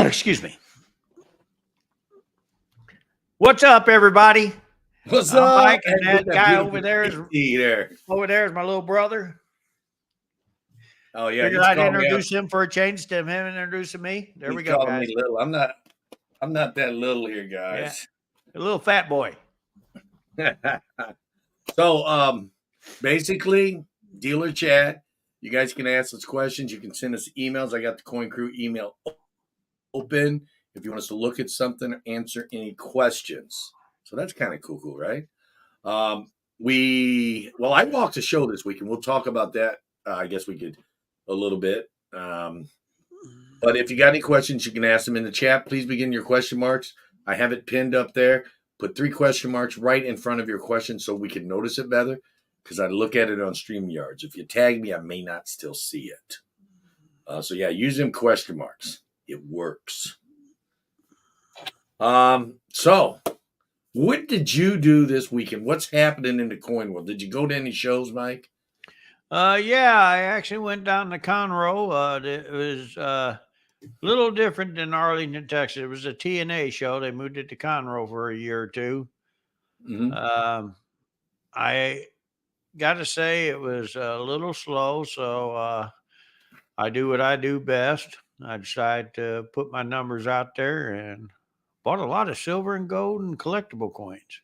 Excuse me. What's up, everybody? What's I'm up? Mike, and that guy over there is there. my little brother. Oh yeah, Figured I'd introduce him for a change instead of him introducing me. There we go, guys. Me little. I'm not that little here, guys. Yeah. A little fat boy. So basically, dealer chat. You guys can ask us questions. You can send us emails. I got the Coin Crew email open if you want us to look at something or answer any questions. So that's kind of cool, right? I walked the show this week, and we'll talk about that. I guess we could a little bit. But if you got any questions, you can ask them in the chat. Please begin your question marks. I have it pinned up there. Put 3 question marks right in front of your question so we can notice it better, because I look at it on StreamYards. If you tag me, I may not still see it. So yeah, use them question marks. It works. So what did you do this weekend? What's happening in the coin world? Did you go to any shows, Mike? Yeah, I actually went down to Conroe. It was a little different than Arlington, Texas. It was a TNA show. They moved it to Conroe for a year or two. Mm-hmm. I got to say it was a little slow, so I do what I do best. I decided to put my numbers out there and bought a lot of silver and gold and collectible coins.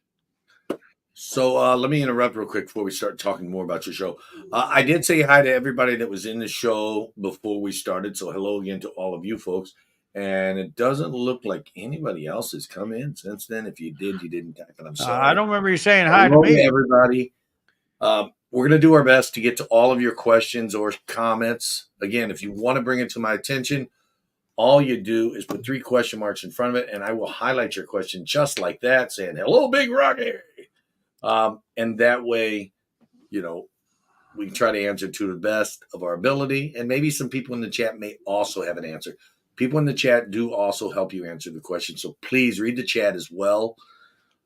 So let me interrupt real quick before we start talking more about your show. I did say hi to everybody that was in the show before we started. So hello again to all of you folks. And it doesn't look like anybody else has come in since then. If you did, you didn't type it. I'm sorry. I don't remember you saying hi to me. Everybody. We're going to do our best to get to all of your questions or comments. Again, if you want to bring it to my attention, all you do is put 3 question marks in front of it, and I will highlight your question just like that, saying, hello, Big Rocky. And that way, we try to answer to the best of our ability. And maybe some people in the chat may also have an answer. People in the chat do also help you answer the question. So please read the chat as well.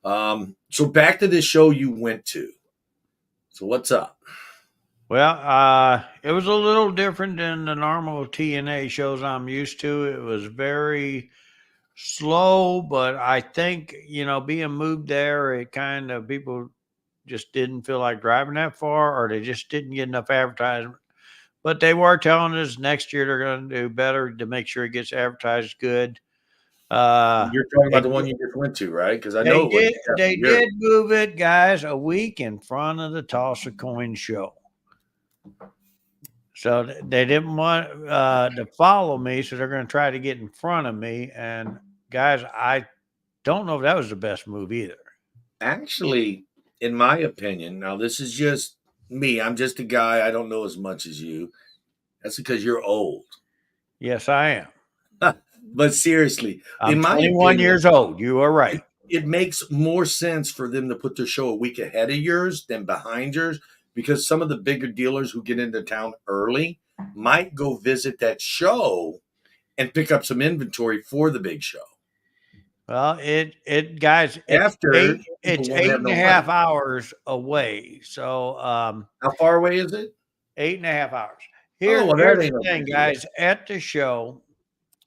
So back to this show you went to. So what's up? Well, it was a little different than the normal TNA shows I'm used to. It was very slow, but I think, being moved there, it kind of people just didn't feel like driving that far, or they just didn't get enough advertisement. But they were telling us next year they're going to do better to make sure it gets advertised good. You're talking about the one you just went to, right? Because I know they did move it, guys, a week in front of the Toss a Coin show. So they didn't want to follow me, so they're going to try to get in front of me. And guys, I don't know if that was the best move either. Actually, in my opinion, now this is just me. I'm just a guy. I don't know as much as you. That's because you're old. Yes, I am. But seriously, I'm 21 years old. You are right. It makes more sense for them to put their show a week ahead of yours than behind yours, because some of the bigger dealers who get into town early might go visit that show and pick up some inventory for the big show. Well, guys, it's 8.5 hours away. So how far away is it? 8.5 hours. Here's the thing, guys, at the show.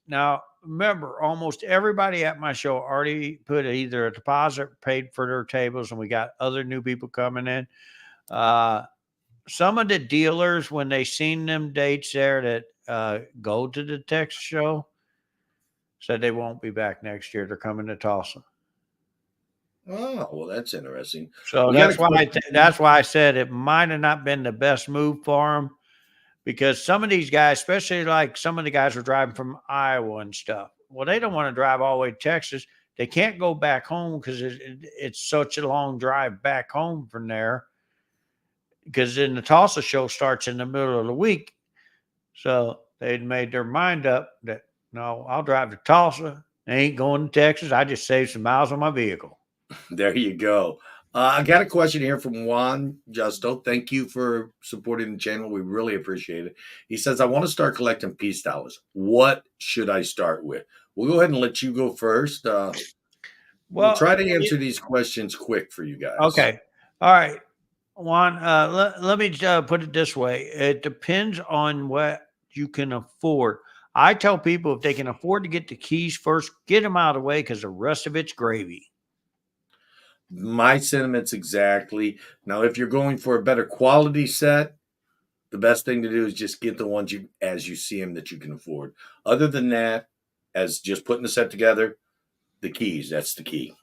Now, remember, almost everybody at my show already put either a deposit, paid for their tables, and we got other new people coming in. Some of the dealers, when they seen them dates there that go to the Texas show, said they won't be back next year. They're coming to Tulsa. Oh, well, that's interesting. So that's why I said it might have not been the best move for them, because some of these guys, especially like some of the guys are driving from Iowa and stuff. Well, they don't want to drive all the way to Texas. They can't go back home because it's such a long drive back home from there, because then the Tulsa show starts in the middle of the week. So they'd made their mind up that, no, I'll drive to Tulsa. I ain't going to Texas. I just saved some miles on my vehicle. There you go. I got a question here from Juan Justo. Thank you for supporting the channel. We really appreciate it. He says, I want to start collecting peace dollars. What should I start with? We'll go ahead and let you go first. We'll try to answer these questions quick for you guys. Okay. All right. Juan, let me put it this way. It depends on what you can afford. I tell people if they can afford to get the keys first, get them out of the way because the rest of it's gravy. My sentiments exactly. Now, if you're going for a better quality set, the best thing to do is just get the ones you as you see them that you can afford. Other than that, as just putting the set together, the keys, that's the key.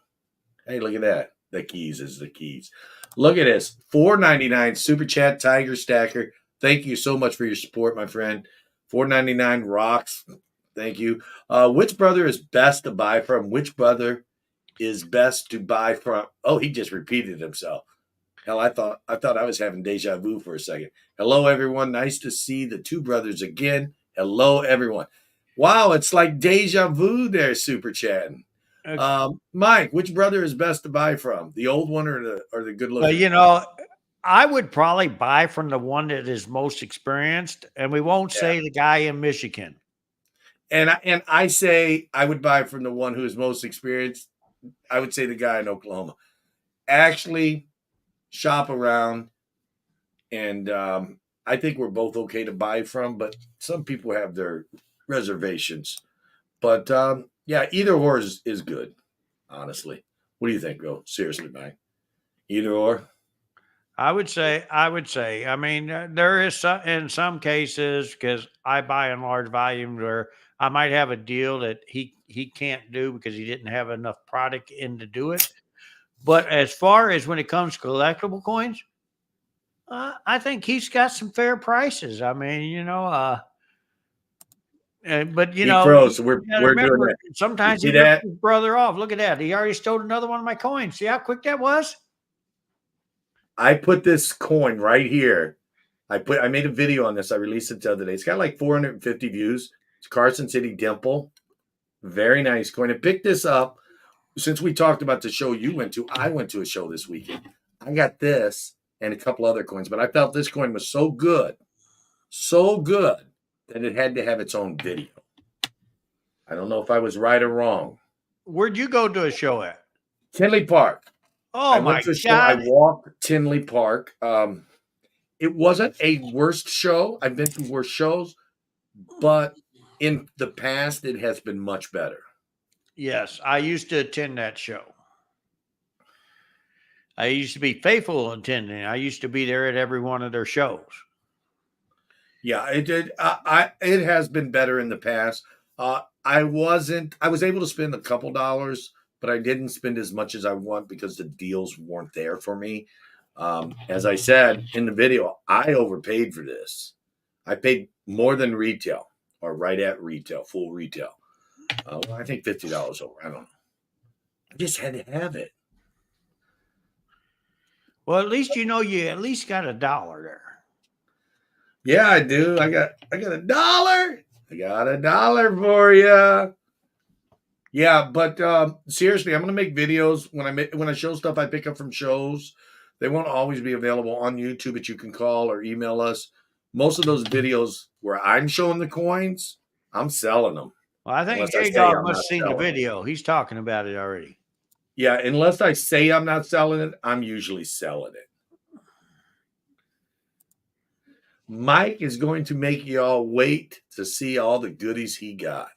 Hey, look at that. The keys is the keys. Look at this. $4.99 Super Chat Tiger Stacker. Thank you so much for your support, my friend. $4.99 rocks. Thank you. Which brother is best to buy from? Which brother is best to buy from? Oh, he just repeated himself. Hell, I thought I was having deja vu for a second. Hello, everyone. Nice to see the two brothers again. Hello, everyone. Wow, it's like deja vu there, Super Chatting. Mike, which brother is best to buy from? The old one or the good Well, looking? I would probably buy from the one that is most experienced, and we won't Yeah. say the guy in Michigan. And I say I would buy from the one who is most experienced. I would say the guy in Oklahoma. Actually, shop around, and I think we're both okay to buy from, but some people have their reservations. But yeah, either or is good, honestly. What do you think, Bill? Seriously, Mike. Either or? I would say. I mean, there is some in some cases because I buy in large volumes where I might have a deal that he can't do because he didn't have enough product in to do it. But as far as when it comes to collectible coins, I think he's got some fair prices. I mean, but He froze. So you got to we're doing remember that. You sometimes he see rips that? his brother off. Look at that. He already stole another one of my coins. See how quick that was? I put this coin right here. I made a video on this. I released it the other day. It's got like 450 views. It's Carson City Dimple. Very nice coin. I picked this up since we talked about the show you went to. I went to a show this weekend. I got this and a couple other coins, but I felt this coin was so good that it had to have its own video. I don't know if I was right or wrong. Where'd you go to a show at? Tinley Park. Oh I went my to a show. I God. walked Tinley Park. It wasn't a worst show. I've been to worse shows, but in the past, it has been much better. Yes, I used to attend that show. I used to be faithful attending. I used to be there at every one of their shows. Yeah, it did. It has been better in the past. I wasn't. I was able to spend a couple dollars, but I didn't spend as much as I want because the deals weren't there for me. As I said in the video, I overpaid for this. I paid more than retail, or right at retail, full retail. Well, I think $50 over. I don't know. I just had to have it. Well, at least you at least got a dollar there. Yeah, I do. I got a dollar. I got a dollar for you. Yeah, but seriously, I'm gonna make videos when I show stuff I pick up from shows. They won't always be available on YouTube, but you can call or email us. Most of those videos where I'm showing the coins, I'm selling them. Well, I think Unless I J say Dog I'm must not have seen the selling them. video. He's talking about it already. Yeah, unless I say I'm not selling it, I'm usually selling it. Mike is going to make y'all wait to see all the goodies he got.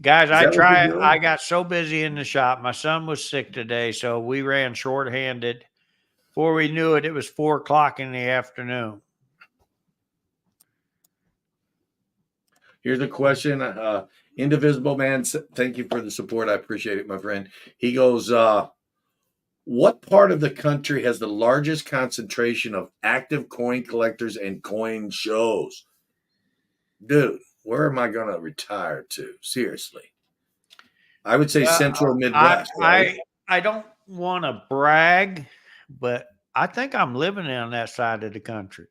Guys, Is that what you're doing? I got so busy in the shop. My son was sick today, so we ran shorthanded. Before we knew it, it was 4 o'clock in the afternoon. Here's a question. Indivisible Man, thank you for the support. I appreciate it, my friend. He goes, what part of the country has the largest concentration of active coin collectors and coin shows? Dude, where am I going to retire to? Seriously. I would say Well, Central I Midwest, right? I I don't want to brag, but I think I'm living on that side of the country.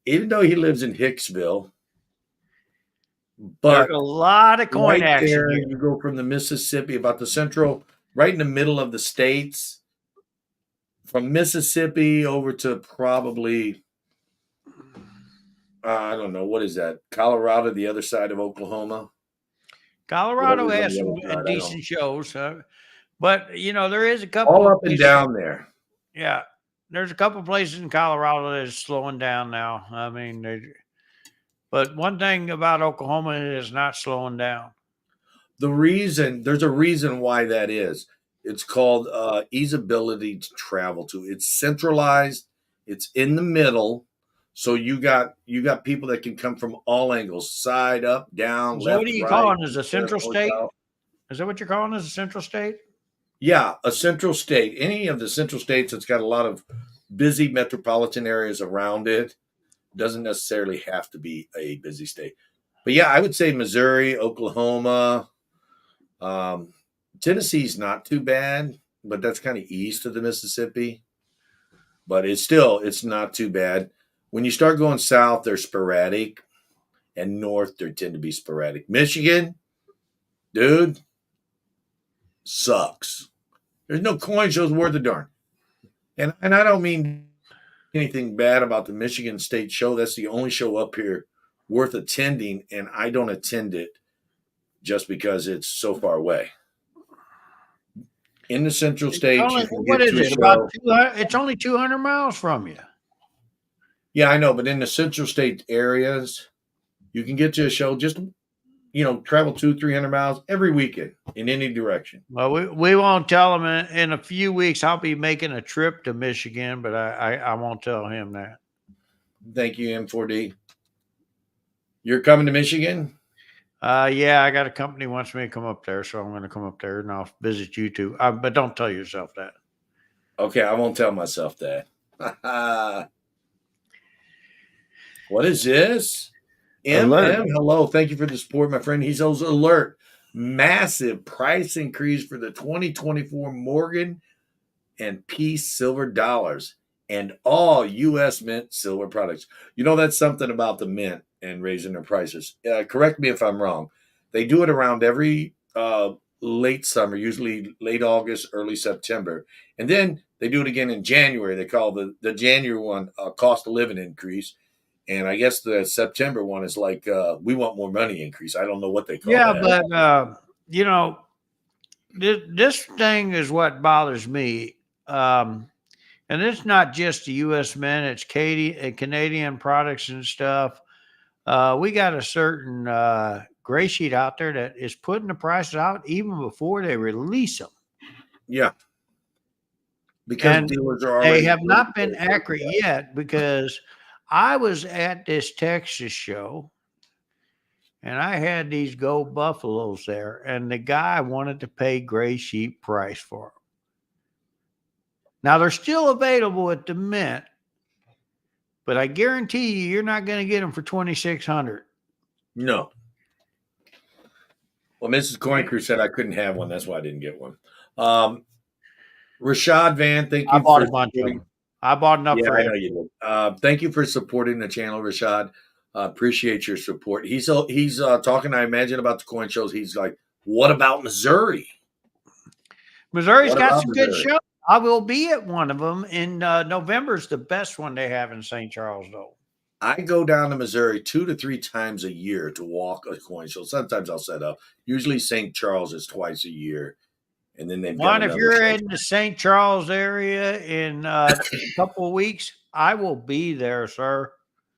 Even though he lives in Hicksville, There's a but lot of coin right action there, here. you go from the Mississippi, about the central, right in the middle of the states, from Mississippi over to probably, I don't know, what is that? Colorado, the other side of Oklahoma? Colorado Whatever's on has the some other side, I don't know. decent shows, but there is a couple All of up and places. down there. Yeah, there's a couple places in Colorado that is slowing down now. I mean, But one thing about Oklahoma, it is not slowing down. There's a reason why that is. It's called easeability to travel to. It's centralized. It's in the middle. So you got people that can come from all angles, side, up, down, So what left, are you right, calling as a east, west, central north, state? south. Is that what you're calling as a central state? Yeah, a central state. Any of the central states that's got a lot of busy metropolitan areas around it doesn't necessarily have to be a busy state. But yeah, I would say Missouri, Oklahoma, um, Tennessee's not too bad, but that's kind of east of the Mississippi. But it's not too bad. When you start going south, they're sporadic, and north they tend to be sporadic. Michigan, dude, sucks. There's no coin shows worth a darn. And I don't mean anything bad about the Michigan State show. That's the only show up here worth attending, and I don't attend it just because it's so far away. In the central states, you can What get is to a it? About show. 200, it's only 200 miles from you. Yeah, I know, but in the central state areas, you can get to a show just travel 200-300 miles every weekend in any direction. Well, we won't tell him in a few weeks. I'll be making a trip to Michigan, but I won't tell him that. Thank you, M4D. You're coming to Michigan? Yeah, I got a company wants me to come up there, so I'm going to come up there and I'll visit you too. But don't tell yourself that. Okay, I won't tell myself that. What is this? Alert. Hello. Thank you for the support, my friend. He's also alert. Massive price increase for the 2024 Morgan and Peace silver dollars and all U.S. Mint silver products. That's something about the mint and raising their prices. Correct me if I'm wrong. They do it around every late summer, usually late August, early September. And then they do it again in January. They call the January one cost of living increase. And I guess the September one is like, we want more money increase. I don't know what they call Yeah, that. but this thing is what bothers me. And it's not just the U.S. Mint; it's Canadian products and stuff. We got a certain gray sheet out there that is putting the prices out even before they release them. Yeah. Because And dealers are they already. have not been accurate yet because I was at this Texas show and I had these gold buffaloes there, and the guy wanted to pay gray sheet price for them. Now they're still available at the mint, but I guarantee you're not going to get them for 2,600. No. Well, Mrs. Coin Crew said I couldn't have one. That's why I didn't get one. Rashad Van, thank I you bought for a bunch of supporting. them. I bought enough Yeah, for I him. know you did. Thank you for supporting the channel, Rashad. Appreciate your support. He's talking, I imagine, about the coin shows. He's like, what about Missouri? Missouri's What got about some good Missouri? shows. I will be at one of them in November. Is the best one they have in St. Charles, though. I go down to Missouri 2 to 3 times a year to walk a coin show. Sometimes I'll set up. Usually St. Charles is twice a year. And then they've got One, if another you're show. in the St. Charles area in a couple of weeks, I will be there, sir.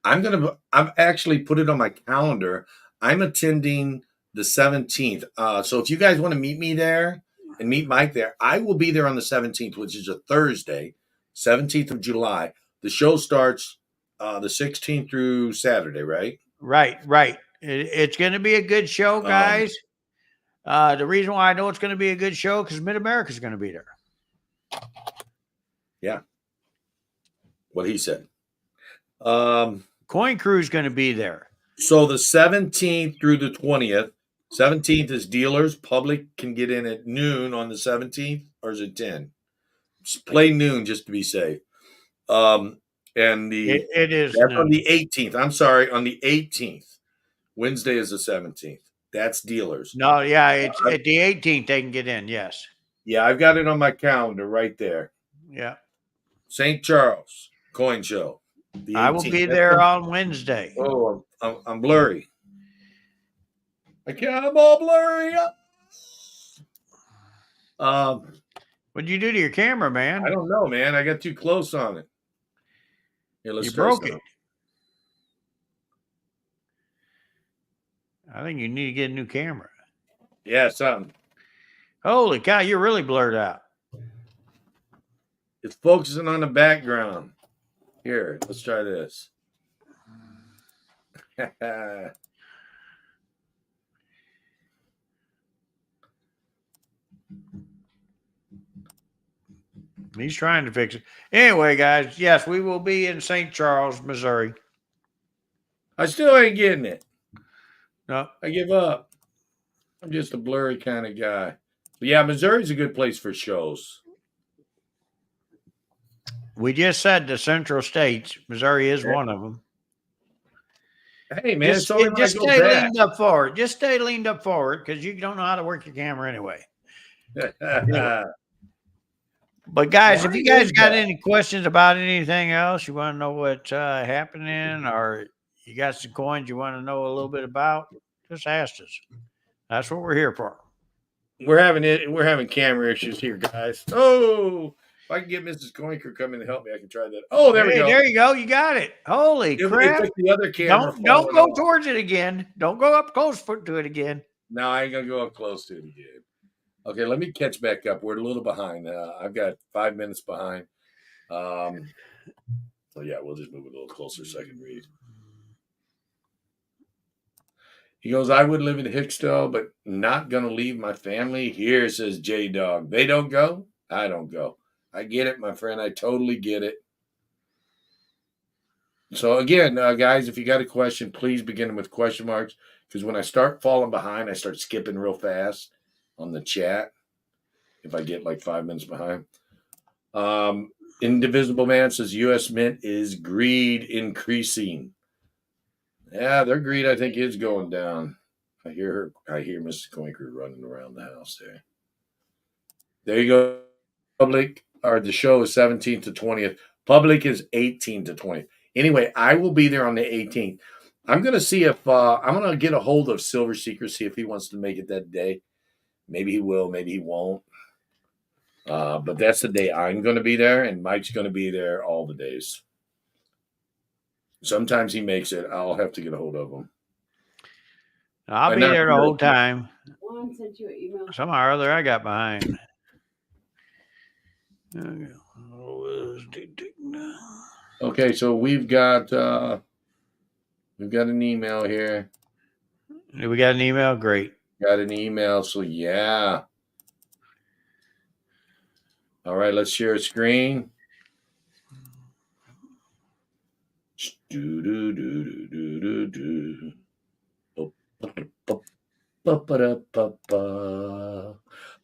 I've actually put it on my calendar. I'm attending the 17th. So if you guys want to meet me there and meet Mike there, I will be there on the 17th, which is a Thursday, 17th of July. The show starts the 16th through Saturday, right? Right. It's going to be a good show, guys. The reason why I know it's going to be a good show because Mid America is going to be there. Yeah. What he said. Coin Crew is going to be there. So the 17th through the 20th. 17th is dealers. Public can get in at noon on the 17th, or is it 10? Just play noon just to be safe. And It is that's noon. on the 18th. I'm sorry, on the 18th. Wednesday is the 17th. That's dealers. No, yeah, it's at the 18th they can get in. Yes. Yeah, I've got it on my calendar right there. Yeah. St. Charles Coin Show. The 18th. I will be there on Wednesday. Oh, I'm blurry. I'm all blurry. What'd you do to your camera, man? I don't know, man. I got too close on it. Here, let's You try broke something. it. I think you need to get a new camera. Yeah, something. Holy cow, you're really blurred out. It's focusing on the background. Here, let's try this. He's trying to fix it. Anyway, guys, yes, we will be in St. Charles, Missouri. I still ain't getting it. No, I give up. I'm just a blurry kind of guy. But yeah, Missouri's a good place for shows. we just said the Central States. Missouri is one of them. Hey, man, it's only when I go stay back. leaned up forward. Just stay leaned up forward because you don't know how to work your camera anyway. Anyway. But guys, if you guys got any questions about anything else, you want to know what's happening, or you got some coins you want to know a little bit about, just ask us. That's what we're here for. We're having camera issues here, guys. Oh, if I can get Mrs. Coinker come in and help me, I can try that. Oh, there we go. There you go. You got it. Holy crap. It took the other camera. Don't go towards it again. Don't go up close to it again. No, I ain't going to go up close to it again. Okay, let me catch back up. We're a little behind. I've got 5 minutes behind. So, yeah, we'll just move a little closer so I can read. He goes, I would live in Hicksdale, but not going to leave my family. Here, says J-Dog. They don't go? I don't go. I get it, my friend. I totally get it. So, again, guys, if you got a question, please begin with question marks. Because when I start falling behind, I start skipping real fast on the chat. If I get like 5 minutes behind. Indivisible Man says U.S. Mint is greed increasing. Yeah, their greed, I think, is going down. I hear Mrs. Coinker running around the house there. There you go. Public, or the show is 17th to 20th. Public is 18th to 20th. Anyway, I will be there on the 18th. I'm going to see if I'm going to get a hold of Silver Seeker, see if he wants to make it that day. Maybe he will, maybe he won't. But that's the day I'm going to be there, and Mike's going to be there all the days. Sometimes he makes it. I'll have to get a hold of him. I'll be there the whole time. Juan sent you an email. Somehow or other, I got behind. Okay, so we've got an email here. We got an email? Great. Got an email, so yeah. All right, let's share a screen.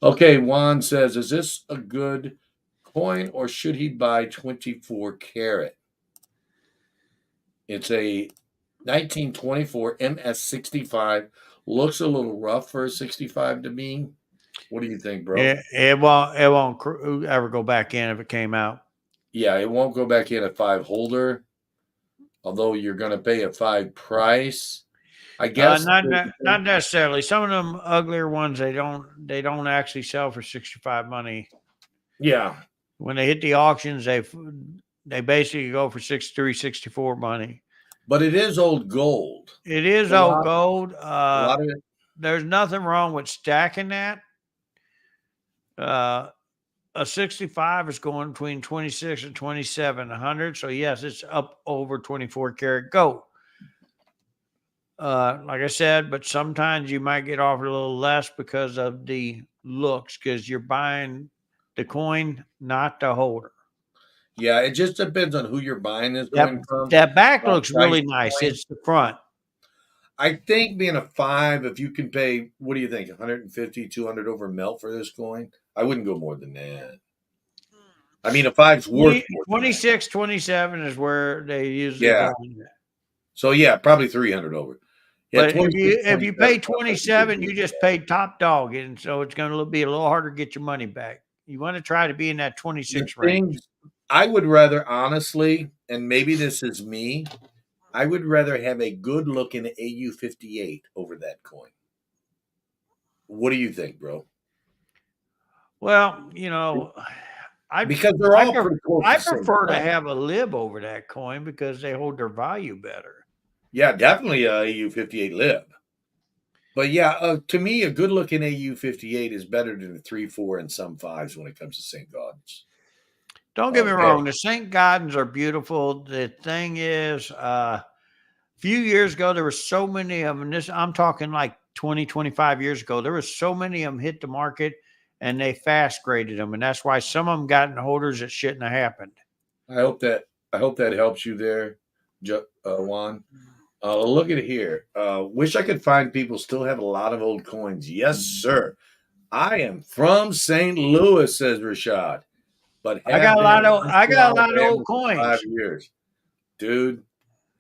Okay, Juan says, is this a good coin or should he buy 24 karat? It's a 1924 MS65. Looks a little rough for a 65 to me. What do you think, bro? It won't ever go back in if it came out. Yeah, it won't go back in at 5 holder. Although you're going to pay a 5 price. I guess not necessarily. Some of them uglier ones they don't actually sell for 65 money. Yeah. When they hit the auctions, they basically go for 63, 64 money. But it is old gold. It is old gold. There's nothing wrong with stacking that. A 65 is going between 26 and 2700. So yes, it's up over 24 karat gold. Like I said, but sometimes you might get offered a little less because of the looks, because you're buying the coin, not the holder. Yeah, it just depends on who you're buying this coin from. That back looks really nice. It's the front. I think being a 5, if you can pay, what do you think, 150, 200 over melt for this coin? I wouldn't go more than that. I mean, a 5's worth 26, 27 is where they usually go. So, yeah, probably 300 over. Yeah, but if you pay 27, you just paid top dog, and so it's going to be a little harder to get your money back. You want to try to be in that 26 range. I would rather, honestly, and maybe this is me, I would rather have a good-looking AU58 over that coin. What do you think, bro? Well, you know, because they're all pretty close. I prefer to have a lib over that coin because they hold their value better. Yeah, definitely a AU58 lib. But yeah, to me, a good looking AU-58 is better than a 3-4 and some fives when it comes to St. Gaudens. Don't get me Okay. wrong. The St. Gaudens are beautiful. The thing is, a few years ago, there were so many of them. I'm talking like 20, 25 years ago. There were so many of them hit the market and they fast graded them. And that's why some of them got in holders that shouldn't have happened. I hope that helps you there, Juan. Look at it here. Wish I could find people still have a lot of old coins. Yes, sir. I am from St. Louis, says Rashad, but I got have a been lot in of I Huntsville, got a lot of Alabama old for 5 coins. years. Dude,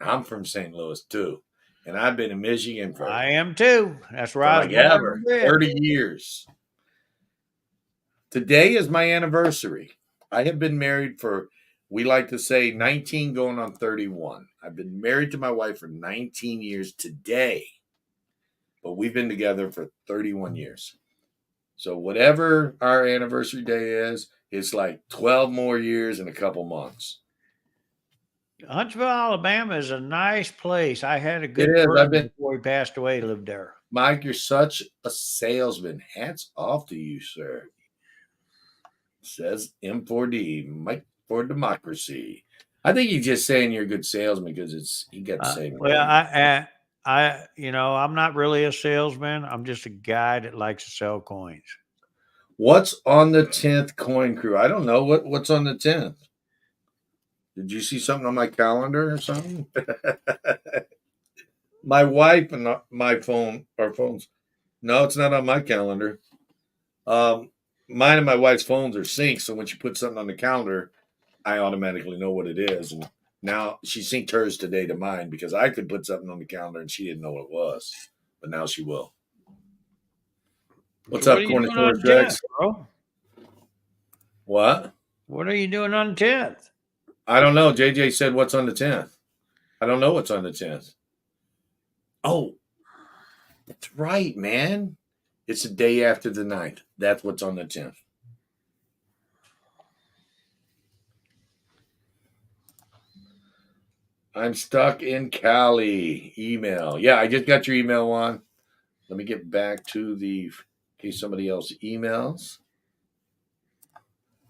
I'm from St. Louis too. And I've been in Michigan I am too. That's where for I was like born ever, and bred. 30 years. Today is my anniversary. I have been married for, we like to say, 19 going on 31. I've been married to my wife for 19 years today, but we've been together for 31 years. So whatever our anniversary day is, it's like 12 more years and a couple months. Huntsville, Alabama is a nice place. I had a It good is. I've person been, before he passed away lived there. Mike, you're such a salesman. Hats off to you, sir. Says M4D, Mike for Democracy. I think he's just saying you're a good salesman because he got the same Well, name. I'm not really a salesman. I'm just a guy that likes to sell coins. What's on the 10th coin crew? I don't know what's on the 10th. Did you see something on my calendar or something? My wife and my phone, our phones. No, it's not on my calendar. Um, Mine and my wife's phones are synced, so when she puts something on the calendar, I automatically know what it is. And now she synced hers today to mine because I could put something on the calendar and she didn't know what it was, but now she will. What's So what up, are you doing on Cornitosaurus the 10th, Rex? bro? What? What are you doing on the 10th? I don't know. JJ said, "What's on the 10th?" I don't know what's on the 10th. Oh, that's right, man. It's the day after the 9th. That's what's on the 10th. I'm stuck in Cali. Email. Yeah, I just got your email on. Let me get back to in case somebody else emails.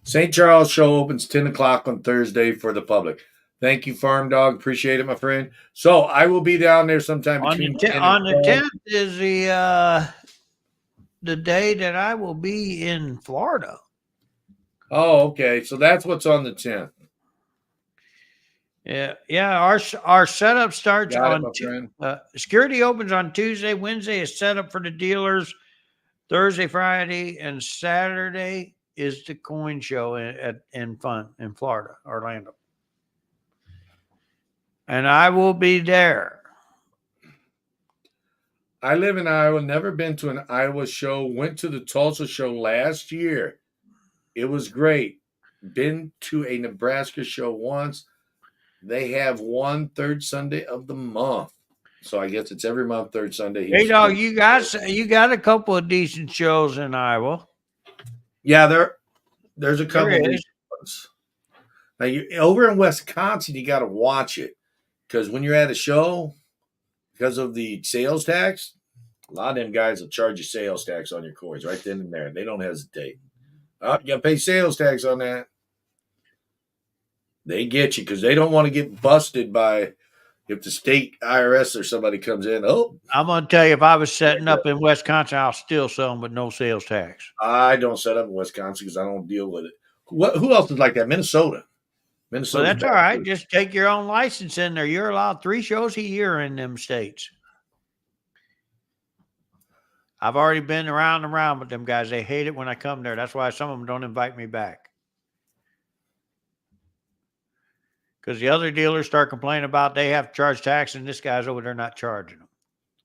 St. Charles show opens 10 o'clock on Thursday for the public. Thank you, Farm Dog. Appreciate it, my friend. So I will be down there sometime between 10 and On the 12. 10th is the day that I will be in Florida. Oh, okay. So that's what's on the 10th. Yeah. Our setup starts Got it, on my friend. security opens on Tuesday. Wednesday is set up for the dealers. Thursday, Friday, and Saturday is the coin show in Florida, Orlando, and I will be there. I live in Iowa, never been to an Iowa show. Went to the Tulsa show last year. It was great. Been to a Nebraska show once. They have one third Sunday of the month. So I guess it's every month, third Sunday. Hey, dog, you got a couple of decent shows in Iowa. Yeah, there's a There couple of is. these ones. Now, over in Wisconsin, you got to watch it because when you're at a show, because of the sales tax, a lot of them guys will charge you sales tax on your coins right then and there. They don't hesitate. Oh, you got to pay sales tax on that. They get you because they don't want to get busted by if the state IRS or somebody comes in. Oh, I'm gonna tell you, if I was setting up in Wisconsin, I'll still sell them with no sales tax. I don't set up in Wisconsin because I don't deal with it. Who else is like that? Minnesota. Well, Minnesota's that's all bad right. too. Just take your own license in there. You're allowed 3 shows a year in them states. I've already been around and around with them guys. They hate it when I come there. That's why some of them don't invite me back. Because the other dealers start complaining about they have to charge tax, and this guy's over there not charging them.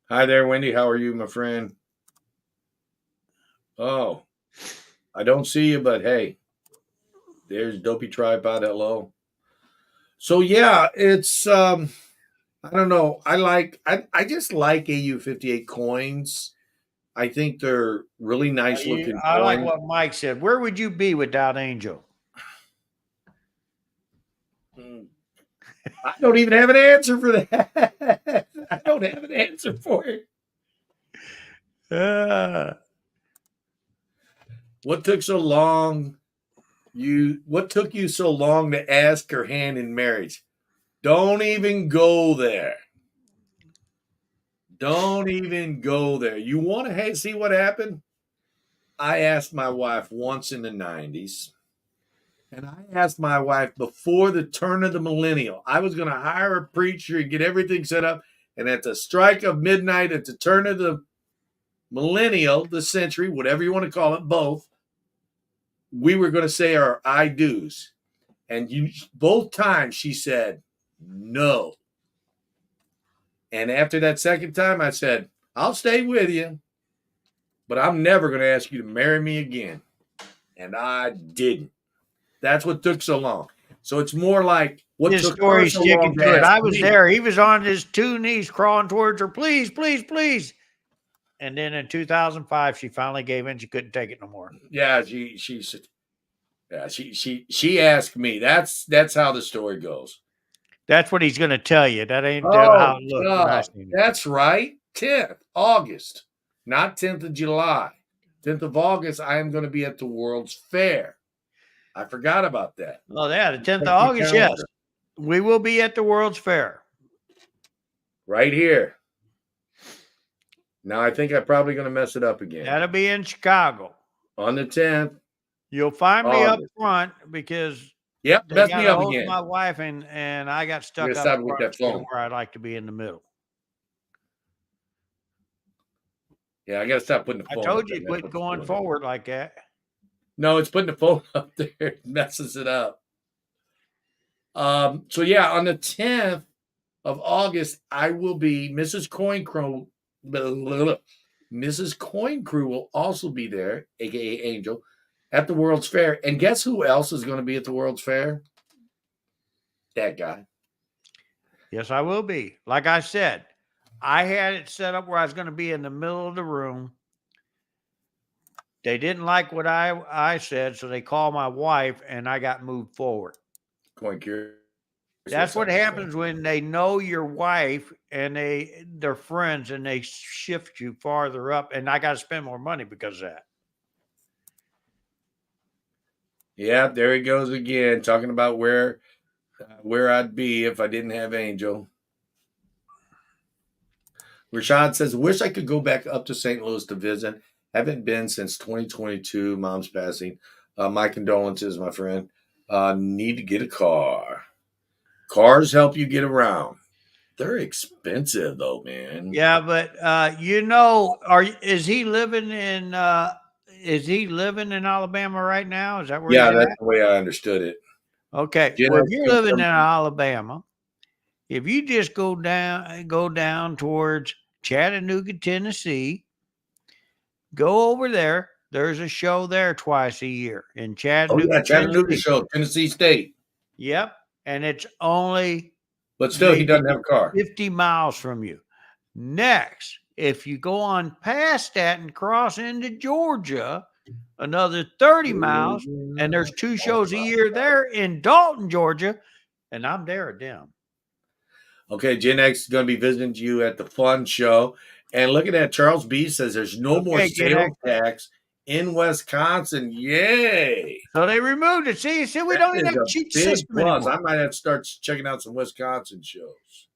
Hi there, Wendy. How are you, my friend? Oh, I don't see you, but hey, there's Dopey Tripod. Hello. So yeah, it's I don't know. I just like AU-58 coins. I think they're really nice looking I like coins. what Mike said. Where would you be without Angel? I don't even have an answer for that. I don't have an answer for it. What took so long? What took you so long to ask her hand in marriage? Don't even go there. Don't even go there. You want to see what happened? I asked my wife once in the 90s, and I asked my wife before the turn of the millennial. I was going to hire a preacher and get everything set up, and at the strike of midnight, at the turn of the millennial, the century, whatever you want to call it, both, we were going to say our I do's. And both times she said no. And after that second time, I said, I'll stay with you, but I'm never going to ask you to marry me again. And I didn't. That's what took so long. So it's more like what His took her story's so sticking long to to it. ask I was me. there. He was on his 2 knees crawling towards her. Please, please, please. And then in 2005, she finally gave in. She couldn't take it no more. Yeah, she asked me. That's how the story goes. That's what he's going to tell you. That ain't how Oh, it looked when I God. seen it. That's right. 10th August, not 10th of July. 10th of August, I am going to be at the World's Fair. I forgot about that. Oh, yeah, the 10th of Check my August, yes. calendar. We will be at the World's Fair. Right here. Now, I think I'm probably going to mess it up again. That'll be in Chicago. On the 10th. You'll find me up August. front because Yep, they mess got me a up hold of again. my wife, and I got stuck gotta up stop with front that instead of phone. where I'd like to be in the middle. Yeah, I got to stop putting the I phone told up you there. quit That's what's going doing it. forward like that. No, it's putting the phone up there. It messes it up. So, yeah, on the 10th of August, I will be Mrs. Coin Crew. Mrs. Coin Crew will also be there, aka Angel, at the World's Fair. And guess who else is going to be at the World's Fair? That guy. Yes, I will be. Like I said, I had it set up where I was going to be in the middle of the room. They didn't like what I said, so they called my wife, and I got moved forward. Coin Cure. That's what happens when they know your wife and they're friends and they shift you farther up, and I got to spend more money because of that. Yeah, there he goes again, talking about where I'd be if I didn't have Angel. Rashad says, wish I could go back up to St. Louis to visit. Haven't been since 2022, mom's passing. My condolences, my friend. Need to get a car. Cars help you get around. They're expensive though, man. Yeah, but is he living in Alabama right now? Is that where he's Yeah, at? that's the way I understood it. Okay. Gen Well, if X you're living in Alabama, if you just go down towards Chattanooga, Tennessee, go over there. There's a show there twice a year in Oh Chattanooga, yeah, Chattanooga Tennessee. show, Tennessee State. Yep. And it's only But still, he doesn't have a car. 50 miles from you. Next, if you go on past that and cross into Georgia, another 30 miles, and there's 2 shows a year there in Dalton, Georgia, and I'm there at them. Okay, Gen X is going to be visiting you at the fun show. And look at that. Charles B says there's no more sales tax in Wisconsin. Yay. So they removed it. See, we don't even have a cheap big system plus. anymore. I might have to start checking out some Wisconsin shows.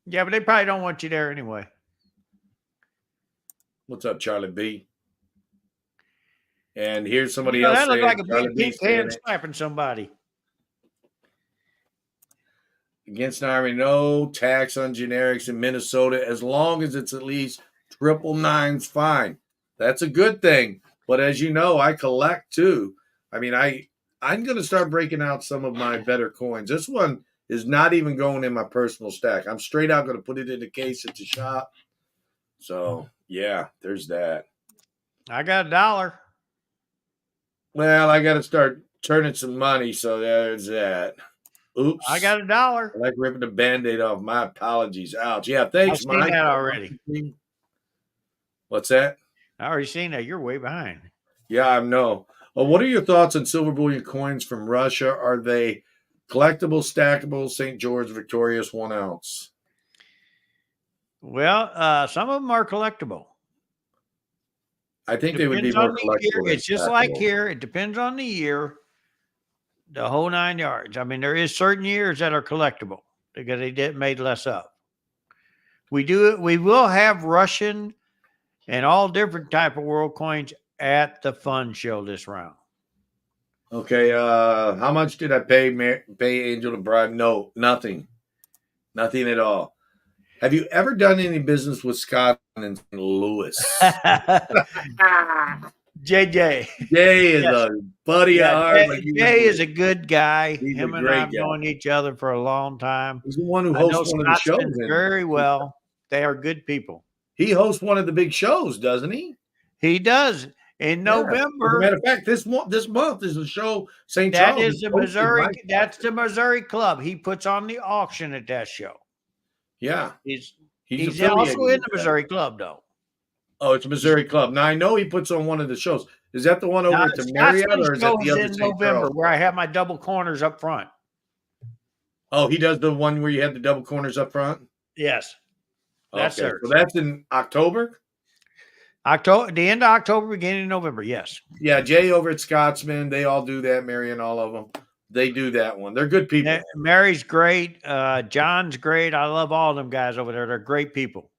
Yeah, but they probably don't want you there anyway. What's up, Charlie B? And here's somebody else That looked saying, like a Charlie big B hand saying it. slapping somebody. Against an Army, no tax on generics in Minnesota as long as it's at least 999's fine. That's a good thing. But as you know, I collect too. I mean, I'm going to start breaking out some of my better coins. This one is not even going in my personal stack. I'm straight out going to put it in the case at the shop. So, yeah, there's that. I got $1. Well, I got to start turning some money. So there's that. Oops. I got $1. I like ripping the Band-Aid off. My apologies. Ouch. Yeah, thanks, I've seen Mike. that already. What's that? I already seen that. You're way behind. Yeah, I know. What are your thoughts on silver bullion coins from Russia? Are they collectible, stackable, St. George Victorious 1 ounce? Well, some of them are collectible. I think they would be Depends more on the year. collectible than It's just like stackable. here. It depends on the year, the whole 9 yards. I mean, there is certain years that are collectible because they did made less up. We do it. We will have Russian and all different type of world coins at the fun show this round. Okay, how much did I pay Angel to bribe? No, nothing. Nothing at all. Have you ever done any business with Scott and St. Louis? JJ. Jay is Yes. a buddy of Yeah, ours. Like Jay is a good guy. he's a Him and I great have guy. known each other for a long time. He's the one who I know hosts one of the shows. Scotsman very well. They are good people. He hosts one of the big shows, doesn't he? He does. In Yeah. As a November, matter of fact, this month is a show. St. that Charles is the hosted Missouri. my- That's the Missouri club. He puts on the auction at that show. Yeah, He's he's also affiliated in with the that. Missouri club, though. Oh, it's a Missouri club. Now I know he puts on one of the shows. Is that the one over Now, at the Marriott, Scotsman or is that the shows other in St. November Charles? where I have my double corners up front. Oh, he does the one where you have the double corners up front. Yes, that's Okay, theirs. so that's in October. October, the end of October, beginning of November. Yes. Yeah, Jay over at Scotsman, they all do that. Mary and all of them, they do that one. They're good people. Mary's great. John's great. I love all them guys over there. They're great people.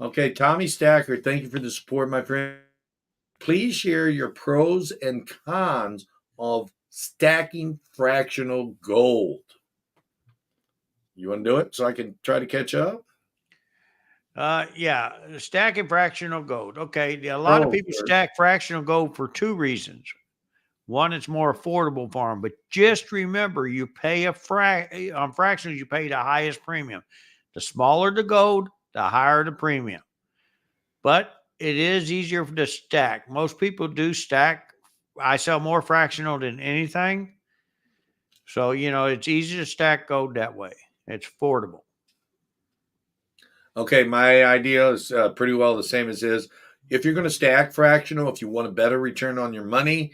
Okay, Tommy Stacker, thank you for the support, my friend. Please share your pros and cons of stacking fractional gold. You want to do it so I can try to catch up? Yeah, stacking fractional gold. Okay, a lot of people stack fractional gold for two reasons. One, it's more affordable for them, but just remember, you pay on fractionals, you pay the highest premium. The smaller the gold, the higher the premium. But it is easier to stack. Most people do stack. I sell more fractional than anything. So, it's easy to stack gold that way. It's affordable. Okay, my idea is pretty well the same as his. If you're going to stack fractional, if you want a better return on your money,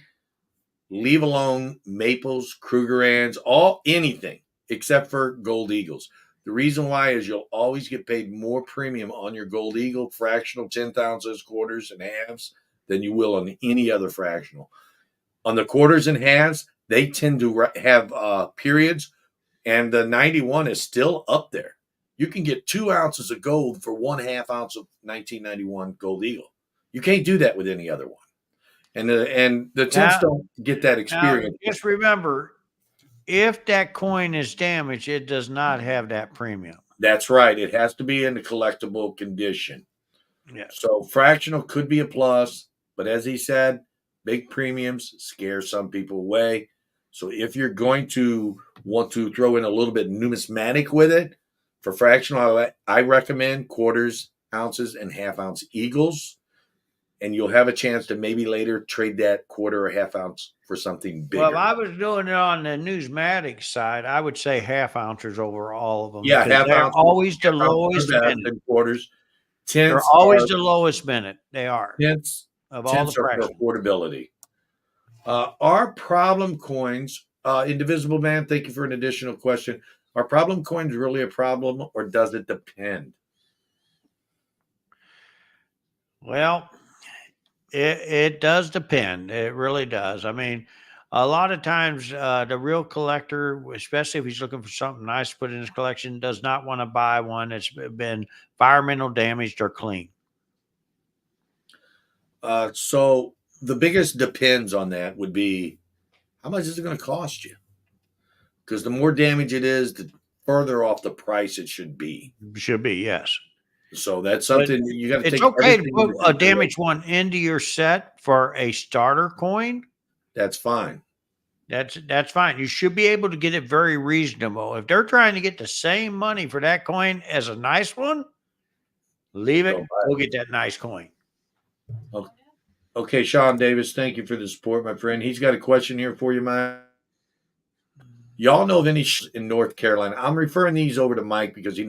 leave alone Maples, Krugerrands, anything except for Gold Eagles. The reason why is you'll always get paid more premium on your Gold Eagle fractional 10th ounces, quarters, and halves than you will on any other fractional. On the quarters and halves, they tend to have periods, and the 91 is still up there. You can get 2 ounces of gold for 1/2 ounce of 1991 Gold Eagle. You can't do that with any other one. And the tints don't get that experience. Now, just remember, if that coin is damaged, it does not have that premium. That's right. It has to be in a collectible condition. Yeah. So fractional could be a plus, but as he said, big premiums scare some people away. So if you're going to want to throw in a little bit numismatic with it, for fractional, I recommend quarters, ounces, and 1/2 ounce Eagles. And you'll have a chance to maybe later trade that quarter or 1/2 ounce for something bigger. Well, if I was doing it on the numismatic side, I would say 1/2 ounces over all of them. Yeah, 1/2 they're ounce. always the lowest minute. Quarters. They're always the lowest minute. They are. Tints of all the are for fractions. affordability. Are problem coins, Indivisible Man, thank you for an additional question. Are problem coins really a problem, or does it depend? Well, it does depend. It really does. I mean, a lot of times the real collector, especially if he's looking for something nice to put in his collection, does not want to buy one that's been environmental damaged or clean. So the biggest depends on that would be how much is it going to cost you? Because the more damage it is, the further off the price it should be. Should be, yes. So that's something you got to take. It's okay to put a damaged one into your set for a starter coin. That's fine. That's fine. You should be able to get it very reasonable. If they're trying to get the same money for that coin as a nice one, leave it. Go get that nice coin. Okay, Sean Davis, thank you for the support, my friend. He's got a question here for you, Mike. Y'all know of any in North Carolina? I'm referring these over to Mike because he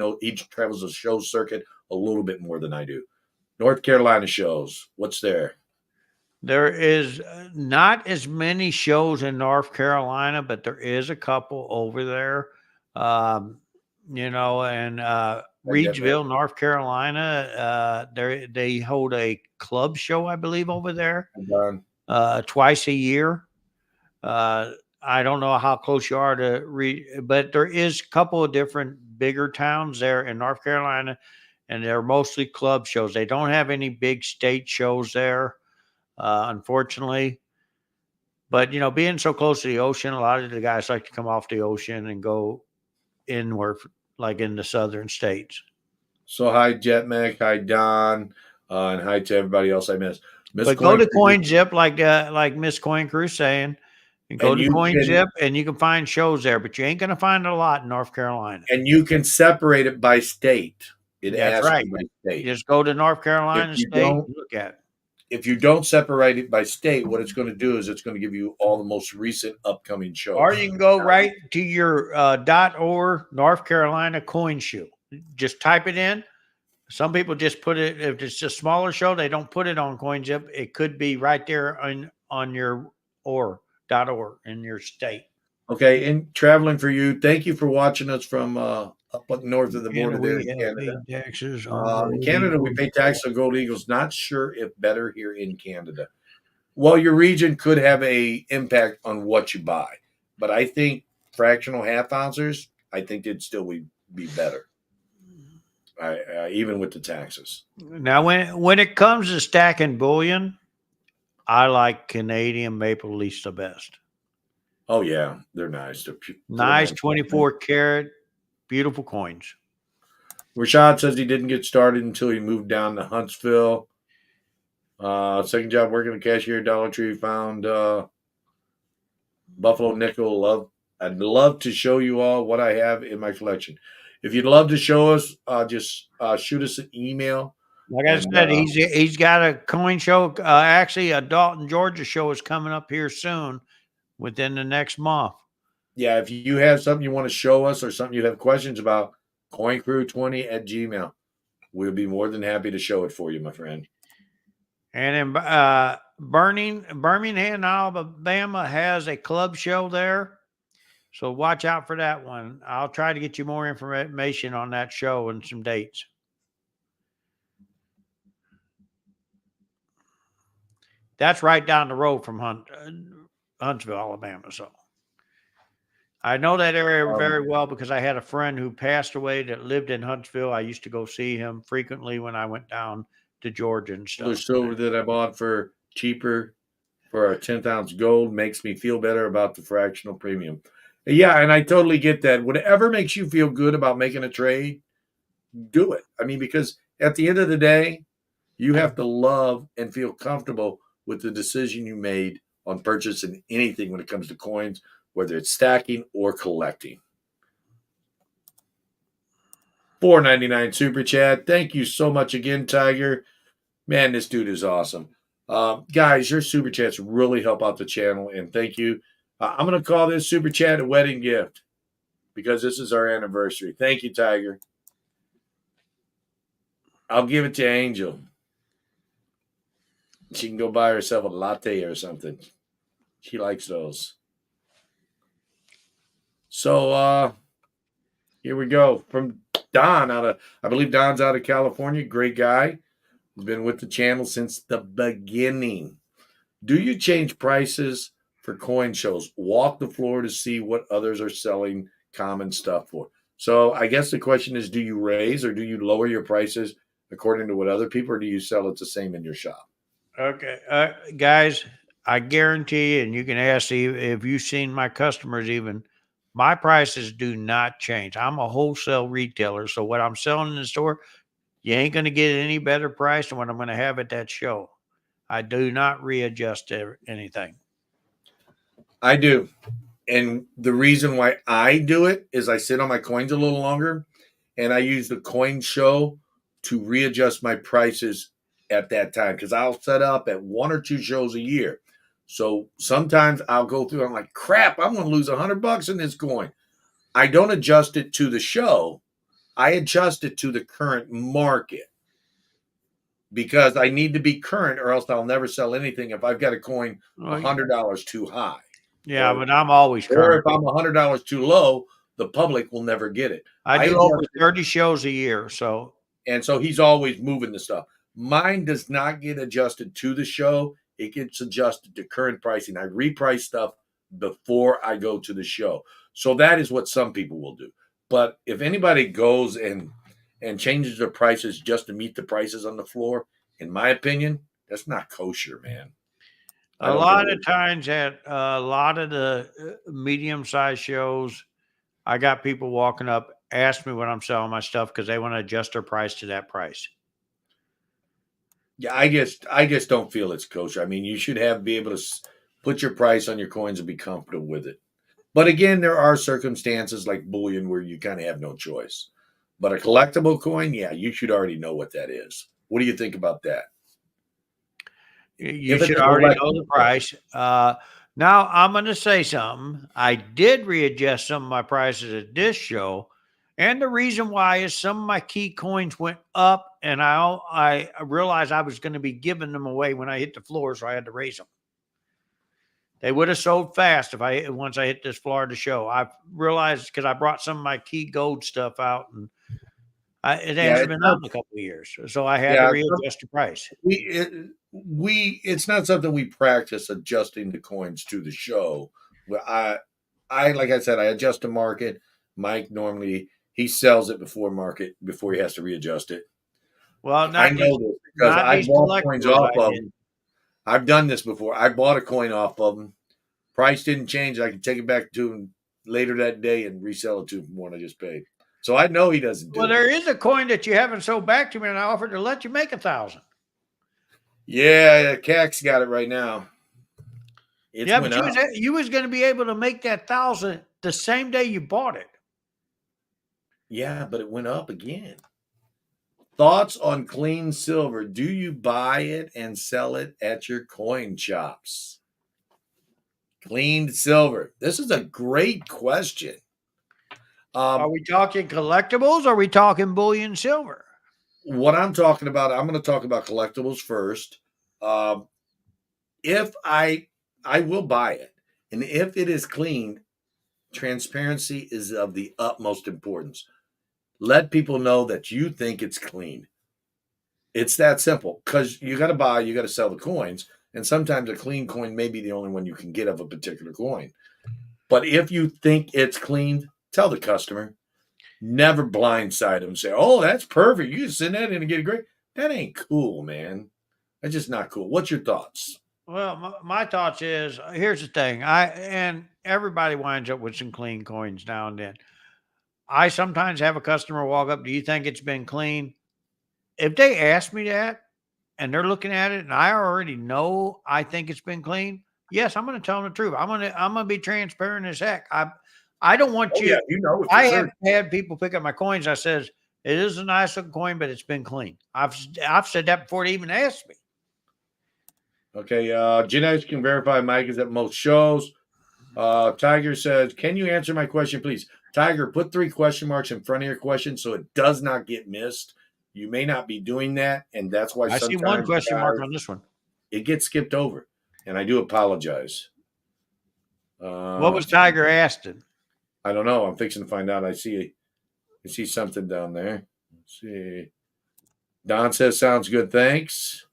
travels the show circuit a little bit more than I do. North Carolina shows. What's there? There is not as many shows in North Carolina, but there is a couple over there. Reedsville, North Carolina. They hold a club show, I believe, over there twice a year. I don't know how close you are to but there is a couple of different bigger towns there in North Carolina, and they're mostly club shows. They don't have any big state shows there, unfortunately. But being so close to the ocean, a lot of the guys like to come off the ocean and go inward, like in the southern states. So hi, Jetmac, hi Don, and hi to everybody else I missed. But go to CoinZip, like Miss Coin Crew saying, and go to CoinZip, and you can find shows there. But you ain't going to find a lot in North Carolina. And you can separate it by state. That's right. By state. Just go to North Carolina state and look at it. If you don't separate it by state, what it's going to do is it's going to give you all the most recent upcoming shows. Or you can go right to your .org North Carolina coin shoe. Just type it in. Some people just put it, if it's a smaller show, they don't put it on CoinZip. It could be right there on your .org in your state. Okay, and traveling for you. Thank you for watching us from up north of the border there in Canada. Taxes in Canada, we pay tax on gold eagles. Not sure if better here in Canada. Well, your region could have a impact on what you buy, but I think fractional half ounces, I think they'd still be better. Even with the taxes. Now, when it comes to stacking bullion, I like Canadian maple leafs the best. Oh yeah, they're nice. They're nice 24 karat, beautiful coins. Rashad says he didn't get started until he moved down to Huntsville. Second job working a cashier at Dollar Tree. Found Buffalo nickel. I'd love to show you all what I have in my collection. If you'd love to show us, just shoot us an email. Like I said, he's got a coin show. Actually, a Dalton, Georgia show is coming up here soon, within the next month. Yeah, if you have something you want to show us or something you have questions about, coincrew20@gmail. We'll be more than happy to show it for you, my friend. And in Birmingham, Alabama has a club show there. So watch out for that one. I'll try to get you more information on that show and some dates. That's right down the road from Huntsville, Alabama. So I know that area very well because I had a friend who passed away that lived in Huntsville. I used to go see him frequently when I went down to Georgia and stuff. The silver that I bought for cheaper for a 10th ounce gold makes me feel better about the fractional premium. Yeah, and I totally get that. Whatever makes you feel good about making a trade, do it. I mean, because at the end of the day, you have to love and feel comfortable with the decision you made on purchasing anything when it comes to coins, whether it's stacking or collecting. $4.99 super chat. Thank you so much again, Tiger. Man, this dude is awesome. Guys, your super chats really help out the channel, and thank you. I'm going to call this super chat a wedding gift because this is our anniversary. Thank you, Tiger. I'll give it to Angel. She can go buy herself a latte or something. She likes those. So here we go. From Don I believe Don's out of California. Great guy. He's been with the channel since the beginning. Do you change prices for coin shows? Walk the floor to see what others are selling common stuff for. So I guess the question is, do you raise or do you lower your prices according to what other people, or do you sell it the same in your shop? Okay. Guys, I guarantee you, and you can ask if you've seen my customers even, my prices do not change. I'm a wholesale retailer. So what I'm selling in the store, you ain't going to get any better price than what I'm going to have at that show. I do not readjust anything. I do. And the reason why I do it is I sit on my coins a little longer, and I use the coin show to readjust my prices at that time, because I'll set up at 1 or 2 shows a year. So sometimes I'll go through, I'm like, crap, I'm going to lose $100 in this coin. I don't adjust it to the show. I adjust it to the current market, because I need to be current, or else I'll never sell anything if I've got a coin $100 too high. Yeah, but I'm always current. Or if I'm $100 too low, the public will never get it. I do adjust over 30 shows a year, so And so he's always moving the stuff. Mine does not get adjusted to the show. It gets adjusted to current pricing. I reprice stuff before I go to the show. So that is what some people will do. But if anybody goes and changes their prices just to meet the prices on the floor, in my opinion, that's not kosher, man. I a don't think lot it of is. times at a lot of the medium-sized shows, I got people walking up, ask me when I'm selling my stuff because they want to adjust their price to that price. Yeah, I just don't feel it's kosher. I mean, you should be able to put your price on your coins and be comfortable with it. But again, there are circumstances like bullion where you kind of have no choice. But a collectible coin, yeah, you should already know what that is. What do you think about that? You If it's should a already know the collectible coin, price. Now I'm going to say something. I did readjust some of my prices at this show, and the reason why is some of my key coins went up, and I realized I was going to be giving them away when I hit the floor, so I had to raise them. They would have sold fast if once I hit this Florida show. I realized because I brought some of my key gold stuff out, and it yeah, hasn't it's been not. out in a couple of years, so I had to Yeah, readjust the price. it's not something we practice adjusting the coins to the show. Well, I like I said, I adjust the market. Mike normally he sells it before he has to readjust it. Well, I know this because not I these bought coins collectibles. off I of did. them. I've done this before. I bought a coin off of them. Price didn't change. I can take it back to him later that day and resell it to him for what I just paid. So I know he doesn't Well, do it. there is a coin that you haven't sold back to me, and I offered to let you make 1,000. Yeah, CAC's got it right now. It's Yeah, went but up. you was going to be able to make that 1,000 the same day you bought it. Yeah, but it went up again. Thoughts on clean silver? Do you buy it and sell it at your coin shops? Cleaned silver. This is a great question. Are Um, we talking collectibles? Or are we talking bullion silver? what I'm talking about, I'm going to talk about collectibles first. Um, if I will buy it, and if it is clean, transparency is of the utmost importance. Let people know that you think it's clean. It's that simple because you got to buy, you got to sell the coins, and sometimes a clean coin may be the only one you can get of a particular coin. But if you think it's clean, tell the customer. Never blindside them. Say, "Oh, that's perfect. You can send that in and get it great." That ain't cool, man. That's just not cool. What's your thoughts? Well, my thoughts is here's the thing. And everybody winds up with some clean coins now and then. I sometimes have a customer walk up, "Do you think it's been clean?" If they ask me that and they're looking at it and I already know I think it's been clean, yes, I'm going to tell them the truth. I'm going to be transparent as heck. I don't want Oh yeah, you. you know it for I have sure. had people pick up my coins. I says it is a nice looking coin, but it's been clean. I've said that before they even asked me. Okay, Genetics can verify Mike is at most shows. Tiger says, "Can you answer my question, please?" Tiger, put 3 question marks in front of your question so it does not get missed. You may not be doing that, and that's why I see one sometimes question mark guys, on this one. it gets skipped over, and I do apologize. What Uh, was Tiger asking? I don't know. I'm fixing to find out. I see something down there. Let's see. Don says, "Sounds good. Thanks."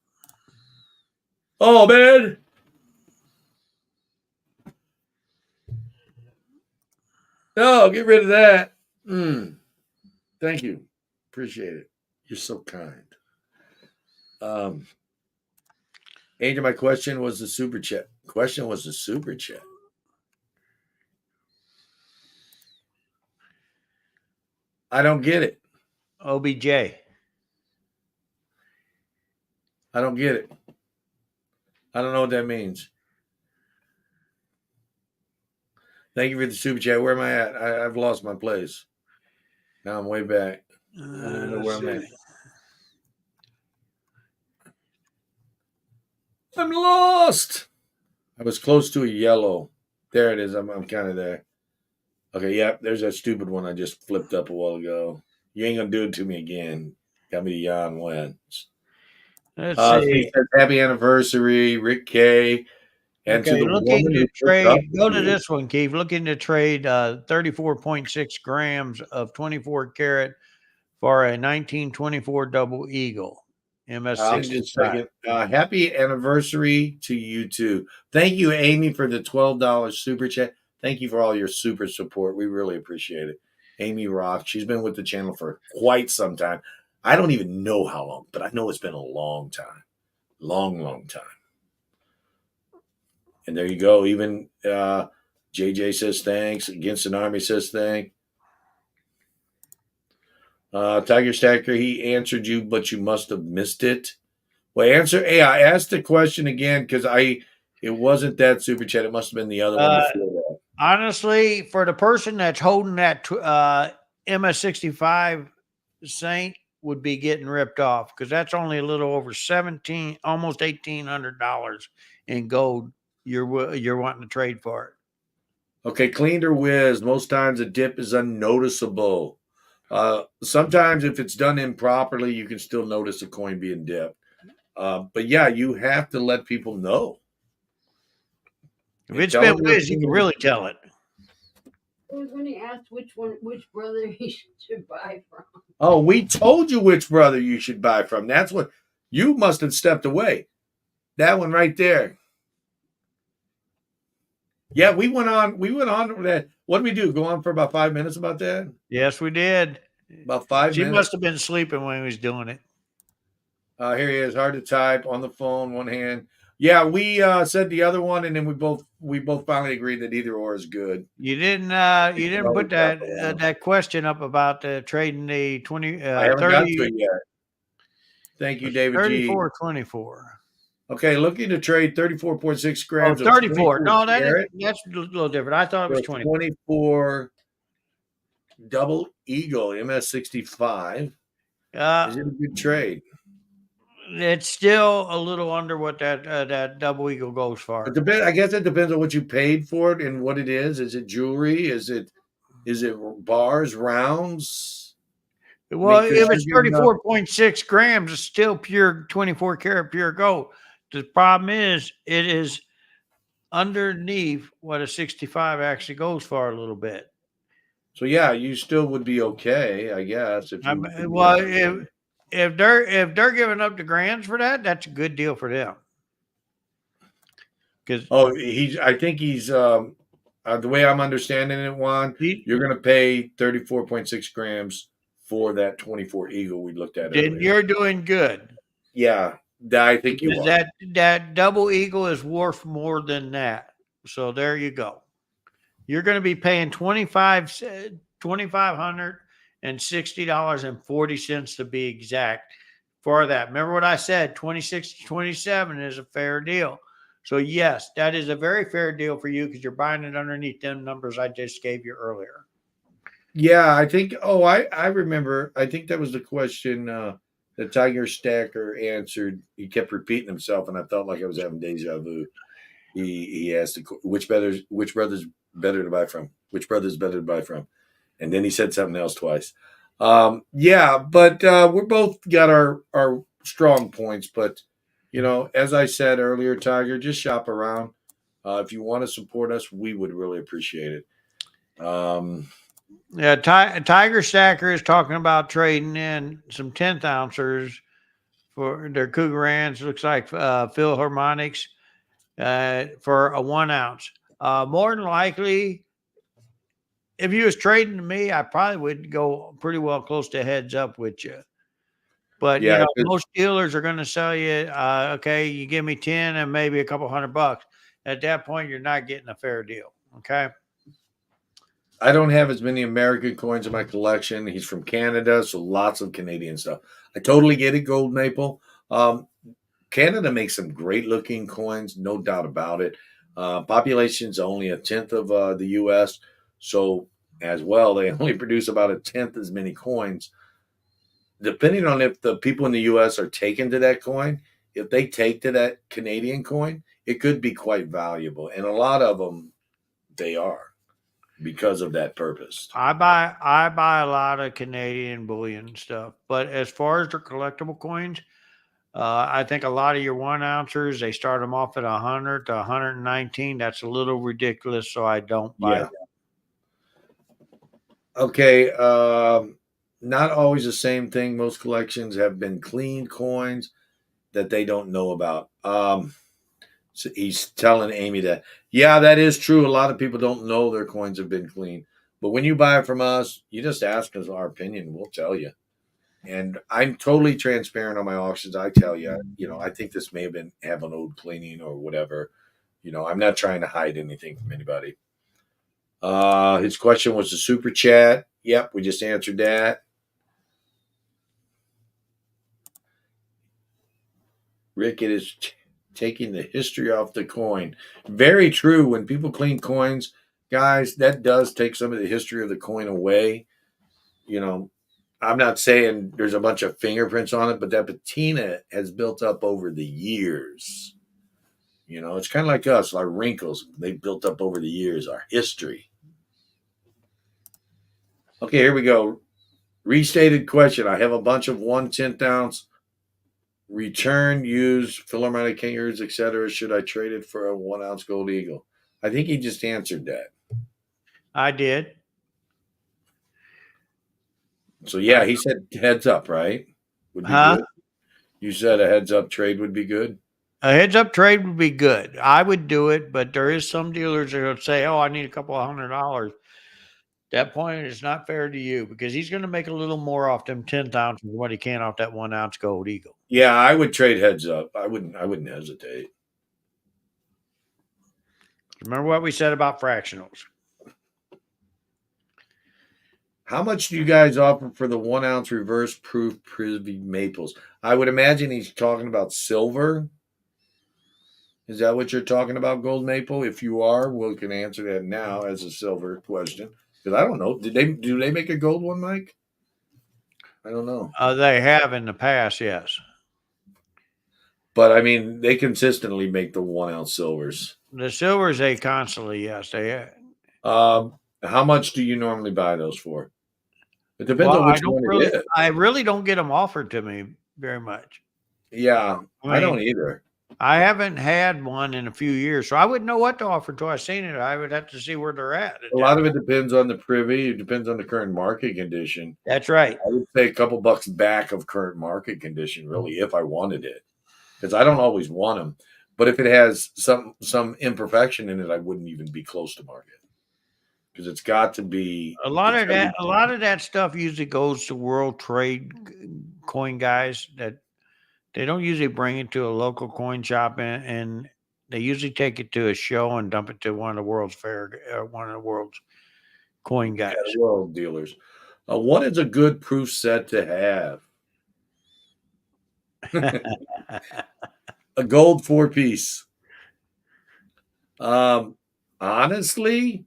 Oh man. No, get rid of that. Thank you. Appreciate it. You're so kind. Um, Angel, my question was the super chat. Question was the super chat. I don't get it. OBJ. I don't get it. I don't know what that means. Thank you for the super chat. Where am I at? I've lost my place. Now I'm way back. I don't even know where Let's I'm at. see. I'm lost. I was close to a yellow. There it is. I'm kind of there. Okay, yeah, there's that stupid one I just flipped up a while ago. You ain't gonna do it to me again. Got me to yawn when. Let's see. Steve says, happy anniversary, Rick K. And to Okay, the looking woman to who picked up trade, the go to deal. this one, Keith. Looking to trade 34.6 grams of 24 karat for a 1924 double eagle Just a MS65. second. Happy anniversary to you too. Thank you, Amy, for the $12 super chat. Thank you for all your super support. We really appreciate it. Amy Rock, she's been with the channel for quite some time. I don't even know how long, but I know it's been a long time. Long, long time. And there you go. Even JJ says thanks. Against an Army says thanks. Tiger Stacker, he answered you, but you must have missed it. Well, answer. Hey, I asked the question again because it wasn't that super chat. It must have been the other one Uh, before that. Honestly, for the person that's holding that MS65 Saint would be getting ripped off because that's only a little over 17, almost $1,800 in gold you're wanting to trade for it. Okay, cleaned or whiz. Most times a dip is unnoticeable. Sometimes if it's done improperly, you can still notice a coin being dipped. But yeah, you have to let people know. If And it's tell been them your whiz, you can opinion. really tell it. When he asked which brother he should buy from. Oh, we told you which brother you should buy from. That's what you must have stepped away. That one right there. Yeah, we went on. We went on with that. What did we do? Go on for about 5 minutes about that? Yes, we did. About 5 minutes. She must have been sleeping when he was doing it. Here he is, hard to type on the phone, one hand. Yeah, we said the other one, and then we both finally agreed that either or is good. You didn't Always put got that the one. that question up about trading the 20 I haven't got to 30 it yet. Thank you, David G. 34.24. Okay, looking to trade 34.6 Oh, grams of 34. 24 No, carat that's a little different. I thought it was for 20. 24 double eagle MS65. Uh, Is it a good trade? it's still a little under what that double eagle goes It for. depends. I guess it depends on what you paid for it and what it is. Is it jewelry? Is it bars, rounds? I Well, mean, because if you're it's giving up. 34.6 grams, it's still pure 24 karat pure gold. The problem is it is underneath what a 65 actually goes for a little bit. So yeah, you still would be okay, I guess, if you could get Well, that done. if they're giving up the grands for that, that's a good deal for them. Because Oh, I think he's the way I'm understanding it, Juan, you're going to pay 34.6 grams for that 24 eagle we looked at then earlier. you're doing good. Yeah, I think you Because are. that double eagle is worth more than that. So there you go. You're going to be paying $2,560.40 to be exact for that. Remember what I said? 26 to 27 is a fair deal. So yes, that is a very fair deal for you because you're buying it underneath them numbers I just gave you earlier. Yeah, I think. Oh, I remember. I think that was the question that Tiger Stacker answered. He kept repeating himself, and I felt like I was having deja vu. He asked which brothers better to buy from, which brothers better to buy from, and then he said something else twice. Yeah, but we're both got our strong points. But as I said earlier, Tiger, just shop around. If you want to support us, we would really appreciate it. Yeah, Tiger Stacker is talking about trading in some 10th ounces for their Cougarans. Looks like Philharmonics for a 1 ounce. More than likely, if you was trading to me, I probably would go pretty well close to heads up with you. But Yeah, most dealers are going to sell you, okay, you give me 10 and maybe a couple $100. At that point, you're not getting a fair deal. Okay. I don't have as many American coins in my collection. He's from Canada, so lots of Canadian stuff. I totally get it, Gold Maple. Canada makes some great looking coins, no doubt about it. Population's only a tenth of the U.S., so as well, they only produce about a tenth as many coins. Depending on if the people in the U.S. are taken to that coin, if they take to that Canadian coin, it could be quite valuable, and a lot of them they are because of that purpose. I buy a lot of Canadian bullion stuff, but as far as the collectible coins, I think a lot of your 1 ounces, they start them off at 100 to 119. That's a little ridiculous, so I don't buy Yeah. them. Okay. Not always the same thing. Most collections have been cleaned coins that they don't know about. So he's telling Amy that, yeah, that is true. A lot of people don't know their coins have been cleaned. But when you buy it from us, you just ask us our opinion. We'll tell you. And I'm totally transparent on my auctions. I tell you, I think this may have an old cleaning or whatever. I'm not trying to hide anything from anybody. His question was the super chat. Yep, we just answered that. Rick, it is taking the history off the coin. Very true. When people clean coins, guys, that does take some of the history of the coin away. I'm not saying there's a bunch of fingerprints on it, but that patina has built up over the years. It's kind of like us, our wrinkles. They built up over the years, our history. Okay, here we go. Restated question. I have a bunch of 1/10 ounce return, used, Philharmonic hangers, etc. Should I trade it for a 1 ounce gold eagle? I think he just answered that. I did. So yeah, he said heads up, right? Would be Huh? good. You said a heads up trade would be good. A heads up trade would be good. I would do it, but there is some dealers that will say, "Oh, I need a couple of $100." That point is not fair to you because he's going to make a little more off them 10th ounces than what he can off that 1 ounce gold eagle. Yeah, I would trade heads up. I wouldn't hesitate. Remember what we said about fractionals. How much do you guys offer for the 1 ounce reverse proof privy maples? I would imagine he's talking about silver. Is that what you're talking about, gold maple? If you are, we can answer that now as a silver question. Because I don't know. Do they make a gold one, Mike? I don't know. They have in the past, yes. But I mean, they consistently make the 1 ounce silvers. The silvers, they constantly, yes, they. How much do you normally buy those for? It depends Well, on which one it is. I really don't get them offered to me very much. Yeah, I I don't mean, either. I haven't had one in a few years, so I wouldn't know what to offer until I seen it. I would have to see where they're at. A lot of it depends on the privy. It depends on the current market condition. That's right. I would say a couple bucks back of current market condition, really, if I wanted it, because I don't always want them. But if it has some imperfection in it, I wouldn't even be close to market because it's got to be A lot of that stuff usually goes to World Trade coin guys that they don't usually bring it to a local coin shop, and they usually take it to a show and dump it to one of the world's one of the world's coin guys. world dealers. What is a good proof set to have? A gold 4-piece. Honestly,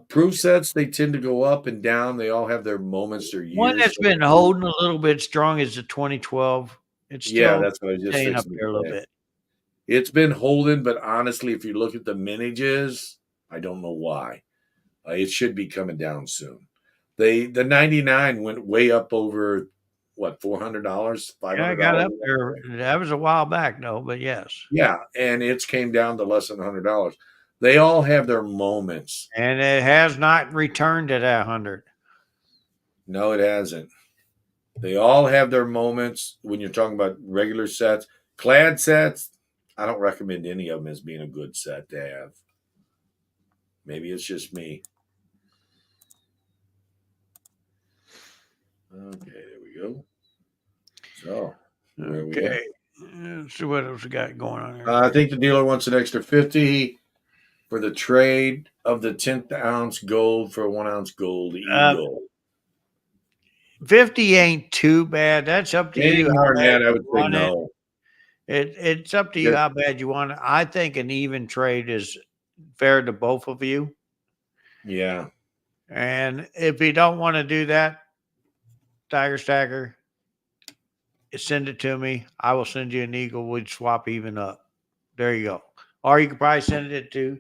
proof sets, they tend to go up and down. They all have their moments or years. One that's been holding a little bit strong is the 2012. It's still that's what I was just staying up fixing there a to little say. bit. It's been holding, but honestly, if you look at the minages, I don't know why. It should be coming down soon. The 99 went way up over what, $400, $500. Yeah, I got up there. That was a while back, though, but yes. Yeah, and it's came down to less than $100. They all have their moments. And it has not returned to that 100. No, it hasn't. They all have their moments when you're talking about regular sets. Clad sets, I don't recommend any of them as being a good set to have. Maybe it's just me. Okay, there we go. So, where we at? Let's see what else we got going on here. I think the dealer wants an extra 50 for the trade of the 10th ounce gold for a 1 ounce gold eagle. 50 ain't too bad. That's up to you. Anything more than that, I would say no. It's up to you how bad you want it. I think an even trade is fair to both of you. Yeah. And if you don't want to do that, Tiger Stacker, send it to me. I will send you an eagle. We'd swap even up. There you go. Or you could probably send it to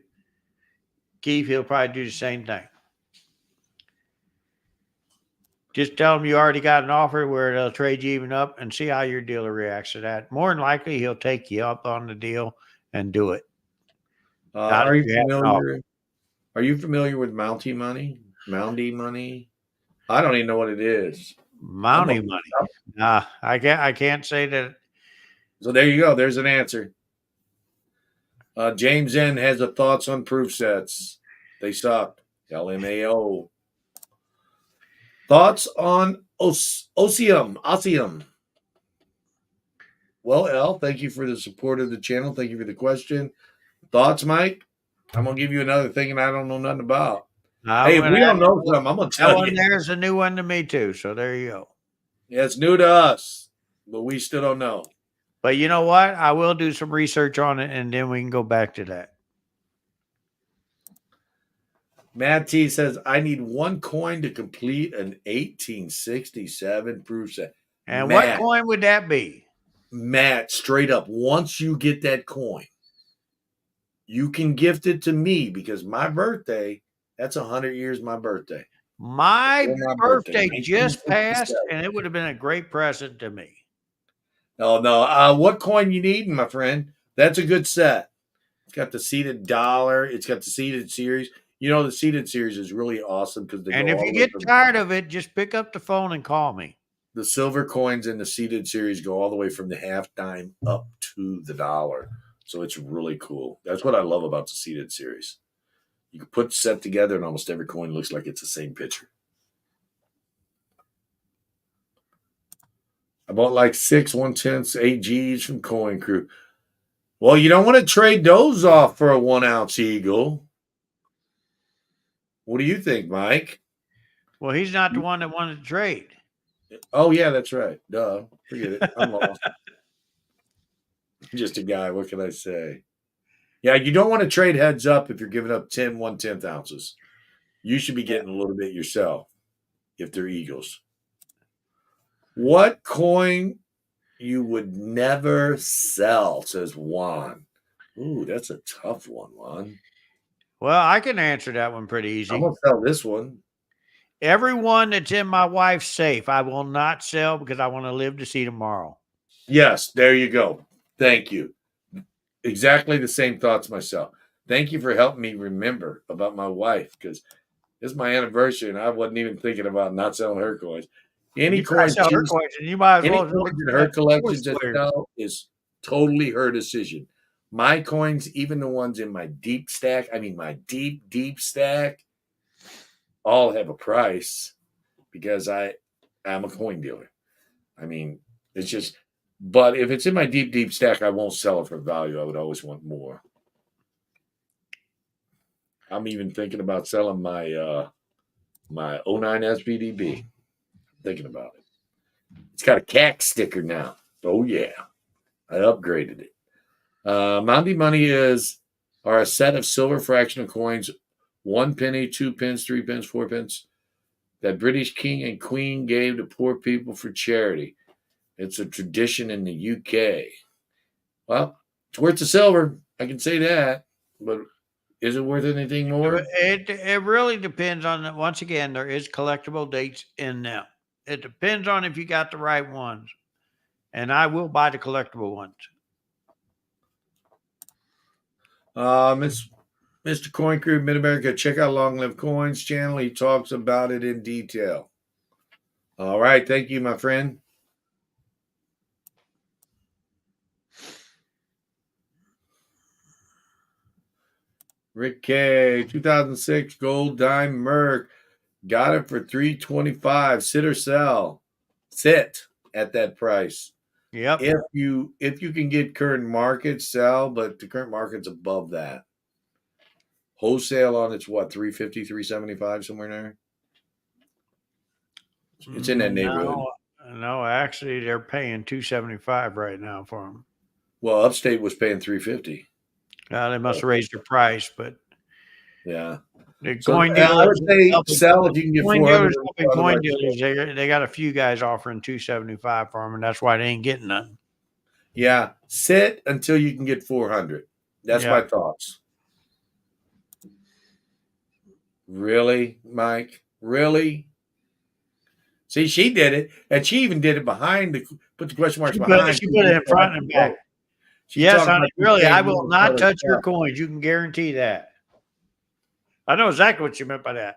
Keith. He'll probably do the same thing. Just tell them you already got an offer where they'll trade you even up and see how your dealer reacts to that. More than likely, he'll take you up on the deal and do it. Not if Are you you have an offer. familiar? Are you familiar with Mountie money? Mountie money? I don't even know what it is. Mounting money. Nah, I can't say that. So there you go. There's an answer. James N has a thoughts on proof sets. They suck. LMAO. Thoughts on Osium. Well, L, thank you for the support of the channel. Thank you for the question. Thoughts, Mike? I'm gonna give you another thing, and I don't know nothing about. Hey, if we don't know something, I'm gonna That tell one you. there's a new one to me too. So there you go. Yeah, it's new to us, but we still don't know. But you know what? I will do some research on it, and then we can go back to that. Matt T says, I need one coin to complete an 1867 proof set. And Matt, what coin would that be? Matt, straight up, once you get that coin, you can gift it to me because my birthday, that's 100 years my birthday. My birthday just 1967. passed, and it would have been a great present to me. Oh, no. What coin you need, my friend? That's a good set. It's got the seated dollar. It's got the seated series. You know, the seated series is really awesome because they And go if all you the way get from tired of it, just pick up the phone and call me. the silver coins in the seated series go all the way from the half dime up to the dollar. So it's really cool. That's what I love about the seated series. You can put the set together and almost every coin looks like it's the same picture. I bought like 6 1/10 8 Gs from Coin Crew. Well, you don't want to trade those off for a 1-ounce eagle. What do you think, Mike? Well, he's not the one that wanted to trade. Oh, yeah, that's right. Duh. Forget it. I'm lost. Just a guy. What can I say? Yeah, you don't want to trade heads up if you're giving up 10 1/10 ounces. You should be getting a little bit yourself if they're eagles. What coin you would never sell, says Juan. Ooh, that's a tough one, Juan. Well, I can answer that one pretty easy. I'm going to sell this one. Everyone that's in my wife's safe, I will not sell because I want to live to see tomorrow. Yes, there you go. Thank you. Exactly the same thoughts myself. Thank you for helping me remember about my wife because it's my anniversary and I wasn't even thinking about not selling her coins. Any You gotta coins sell her coins, and you might as any well coins in her collections that sell is totally her decision. My coins, even the ones in my deep stack, I mean my deep stack, all have a price because I'm a coin dealer. I mean, it's just, but if it's in my deep stack, I won't sell it for value. I would always want more. I'm even thinking about selling my my 09 SBDB. Thinking about it. It's got a CAC sticker now. Oh yeah, I upgraded it. Mountie money are a set of silver fractional coins, 1 penny, 2 pence, 3 pence, 4 pence, that British king and queen gave to poor people for charity. It's a tradition in the UK. Well, it's worth the silver. I can say that. But is it worth anything more? It really depends on once again, there is collectible dates in them. It depends on if you got the right ones. And I will buy the collectible ones. Mr. Coin Crew, Mid America, check out Long Live Coins channel. He talks about it in detail. All right. Thank you, my friend. Rick K, 2006 Gold Dime Merc. Got it for $325. Sit or sell. Sit at that price. Yep. If you can get current market, sell, but the current market's above that. Wholesale on it's what, 350, 375, somewhere in there? It's in that neighborhood. No, actually, they're paying $275 right now for them. Well, Upstate was paying 350. They must have raised their price, but yeah. the So coin I would dealers, say sell if you can get 400. Coin dealers, they got a few guys offering $275 for them, and that's why they ain't getting none. Yeah, sit until you can get 400. That's my thoughts. Really, Mike? Really? See, she did it, and she even did it behind put the question marks behind. She put it in front and back. She Yes, talked honey. about Really, I saying will you not know, touch your coins. You can guarantee that. I know exactly what you meant by that.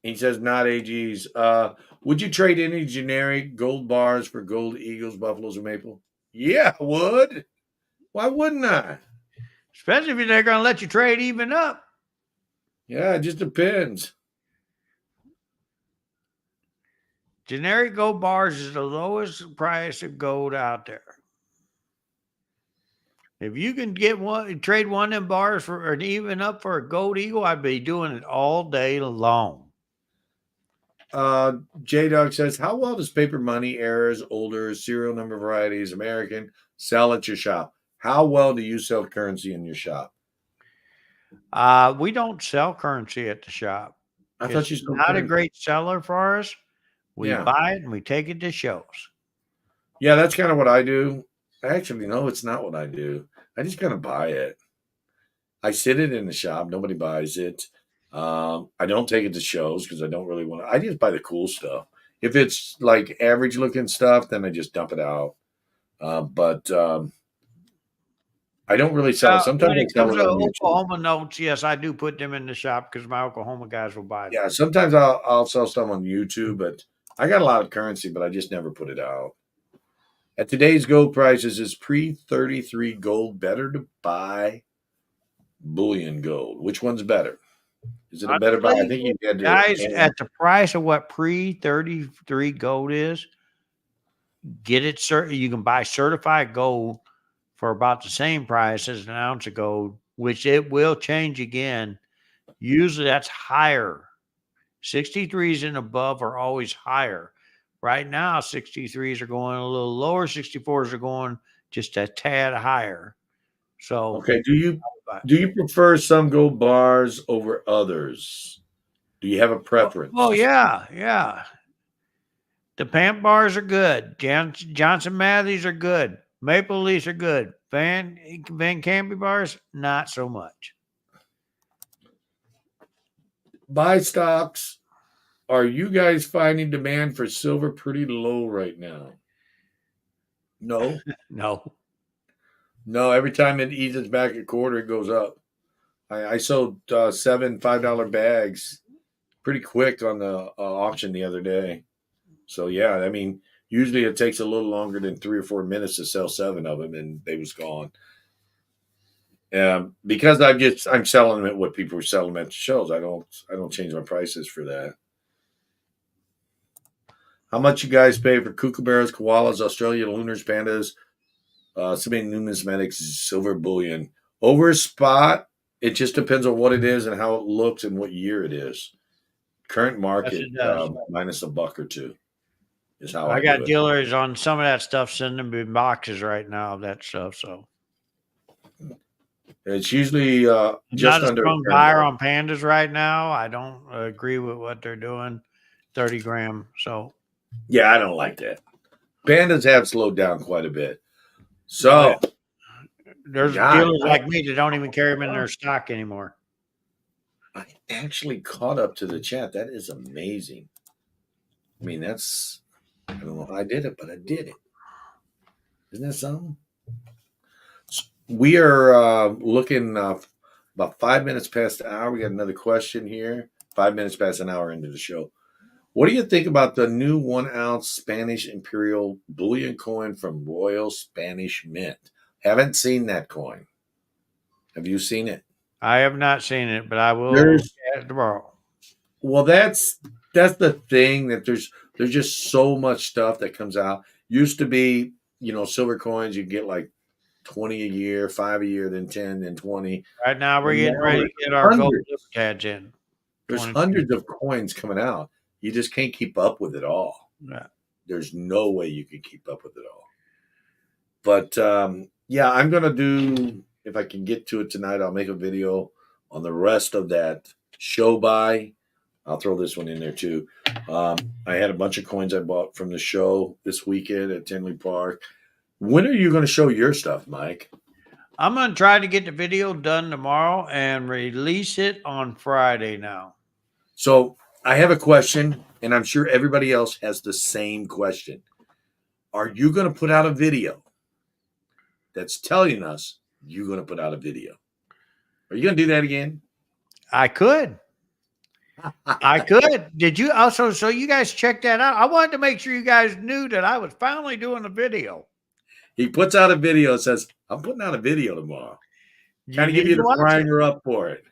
He says, not AGs. Would you trade any generic gold bars for gold eagles, buffaloes, or maple? Yeah, I would. Why wouldn't I? Especially if they're going to let you trade even up. Yeah, it just depends. Generic gold bars is the lowest price of gold out there. If you can get one, trade one of them bars for an even up for a gold eagle, I'd be doing it all day long. J Dog says, how well does paper money, errors, older, serial number varieties, American sell at your shop? How well do you sell currency in your shop? We don't sell currency at the shop. I It's thought you sold not a currency. great seller for us. We Yeah. buy it and we take it to shows. Yeah, that's kind of what I do. Actually, no, it's not what I do. I just kind of buy it. I sit it in the shop. Nobody buys it. I don't take it to shows because I don't really want to. I just buy the cool stuff. If it's like average looking stuff, then I just dump it out. But I don't really sell it. Sometimes When I it sell comes it to on YouTube. Oklahoma notes, yes, I do put them in the shop because my Oklahoma guys will buy them. Yeah, sometimes I'll sell stuff on YouTube, but I got a lot of currency, but I just never put it out. At today's gold prices, is pre-33 gold better to buy bullion gold? Which one's better? Is it a better buy? I think you had to. Guys, at the price of what pre-33 gold is, get it. You can buy certified gold for about the same price as an ounce of gold, which it will change again. Usually that's higher. 63s and above are always higher. Right now, 63s are going a little lower. 64s are going just a tad higher. So, Okay, do you prefer some gold bars over others? Do you have a preference? oh yeah, yeah. The Pamp bars are good. Johnson Matthews are good. Maple Leafs are good. Van Campy bars, not so much. Buy stocks. Are you guys finding demand for silver pretty low right now? No. No. No, every time it eases back a quarter, it goes up. I sold 7 $5 bags pretty quick on the auction the other day. So yeah, I mean, usually it takes a little longer than 3 or 4 minutes to sell 7 of them, and they was gone. Because I'm selling them at what people are selling them at the shows. I don't change my prices for that. How much you guys pay for kookaburras, koalas, Australian lunars, pandas, semi-numismatics, silver bullion? Over a spot, it just depends on what it is and how it looks and what year it is. Current market, minus $1 or $2 is how I got do it. dealers on some of that stuff sending me boxes right now of that stuff. So It's usually just not a under. strong buyer on pandas right now. I don't agree with what they're doing. 30 gram. So yeah, I don't like that. Pandas have slowed down quite a bit. So there's dealers like me that don't even carry them in their stock anymore. I actually caught up to the chat. That is amazing. I mean, I don't know how I did it, but I did it. Isn't that something? We are looking about 5 minutes past the hour. We got another question here. 5 minutes past an hour into the show. What do you think about the new 1 ounce Spanish Imperial bullion coin from Royal Spanish Mint? Haven't seen that coin. Have you seen it? I have not seen it, but I will look at it tomorrow. Well, that's the thing, that there's just so much stuff that comes out. Used to be, silver coins, you get like 20 a year, 5 a year, then 10, then 20. Right now we're getting ready to get our gold tags in. There's hundreds of coins coming out. You just can't keep up with it all. Yeah. There's no way you can keep up with it all. But yeah, I'm going to do, if I can get to it tonight, I'll make a video on the rest of that show buy. I'll throw this one in there too. I had a bunch of coins I bought from the show this weekend at Tinley Park. When are you going to show your stuff, Mike? I'm going to try to get the video done tomorrow and release it on Friday now. So I have a question, and I'm sure everybody else has the same question. Are you going to put out a video that's telling us you're going to put out a video? Are you going to do that again? I could. I could. Did you also? So you guys check that out. I wanted to make sure you guys knew that I was finally doing a video. He puts out a video, says, I'm putting out a video tomorrow. Kind of give you the primer up for it.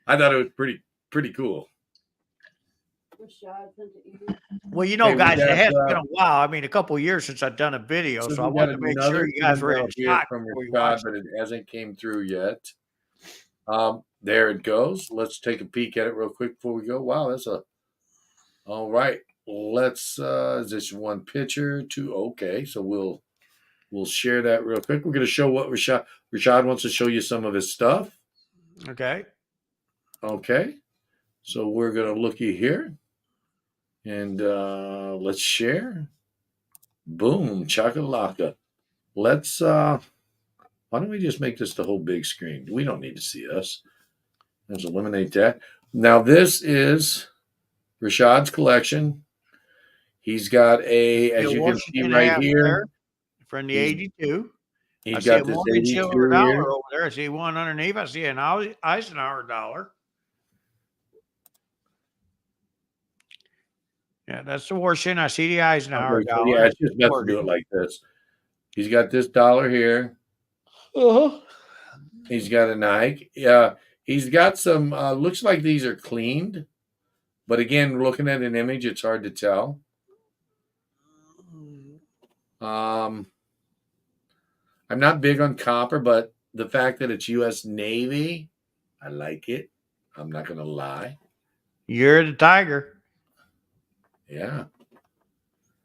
I thought it was pretty cool. Well, you know, Hey, guys, it has been a while. I mean, a couple of years since I've done a video, so I we wanted got to make sure another you guys were in email here shot from before you Rashad, watched but it. it hasn't came through yet. There it goes. Let's take a peek at it real quick before we go. Wow, that's a all right. Let's is this one picture? Two. Okay, so we'll share that real quick. We're gonna show what Rashad wants to show you some of his stuff. Okay. Okay. So we're gonna looky here. And let's share. Boom, chakalaka. Let's why don't we just make this the whole big screen? We don't need to see us. Let's eliminate that. Now this is Rashad's collection. He's got as you can see right here, from the 82. I he's see a got this Morgan 82 silver here. dollar over there. I see one underneath. I see an Eisenhower dollar. Yeah, that's the Washington. I see the Eisenhower Okay, so dollar. yeah, it's just best to do it like this. He's got this dollar here. Uh-huh. He's got a Nike. Yeah, he's got some. Looks like these are cleaned, but again, looking at an image, it's hard to tell. I'm not big on copper, but the fact that it's U.S. Navy, I like it. I'm not going to lie. You're the tiger. Yeah.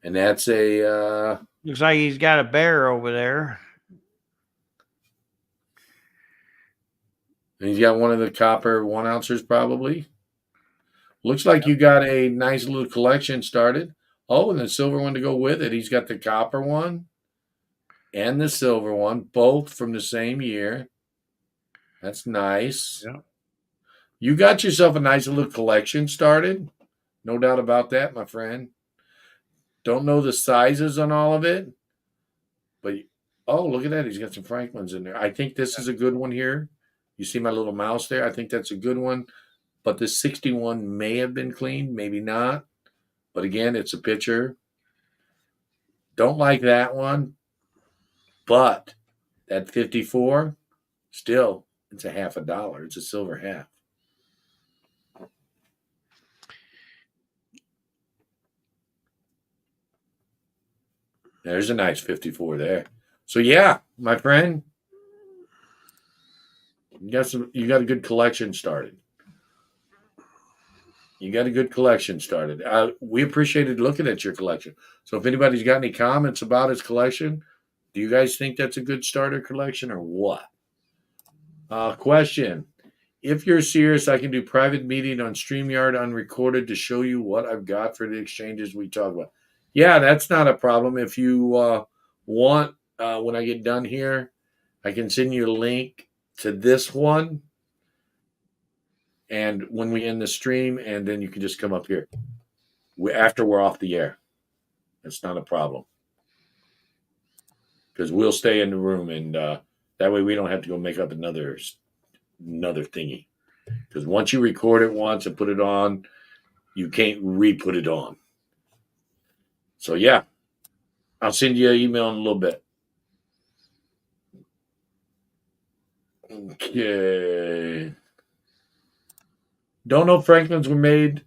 And that's a... looks like he's got a bear over there. And he's got one of the copper 1-ounces probably. Looks like you got a nice little collection started. Oh, and the silver one to go with it. He's got the copper one and the silver one, both from the same year. That's nice. Yeah. You got yourself a nice little collection started. No doubt about that, my friend. Don't know the sizes on all of it. But, oh, look at that. He's got some Franklins in there. I think this is a good one here. You see my little mouse there? I think that's a good one. But the 61 may have been cleaned, maybe not. But again, it's a picture. Don't like that one. But that 54, still, it's a $50. It's a silver half. There's a nice 54 there. So yeah, my friend, you got a good collection started. You got a good collection started. We appreciated looking at your collection. So if anybody's got any comments about his collection, do you guys think that's a good starter collection or what? Question. If you're serious, I can do private meeting on StreamYard unrecorded to show you what I've got for the exchanges we talk about. Yeah, that's not a problem. If you want, when I get done here, I can send you a link to this one. And when we end the stream, and then you can just come up here after we're off the air. That's not a problem. Because we'll stay in the room, and that way we don't have to go make up another thingy. Because once you record it once and put it on, you can't re-put it on. So, yeah, I'll send you an email in a little bit. Okay. Don't know if Franklins were made.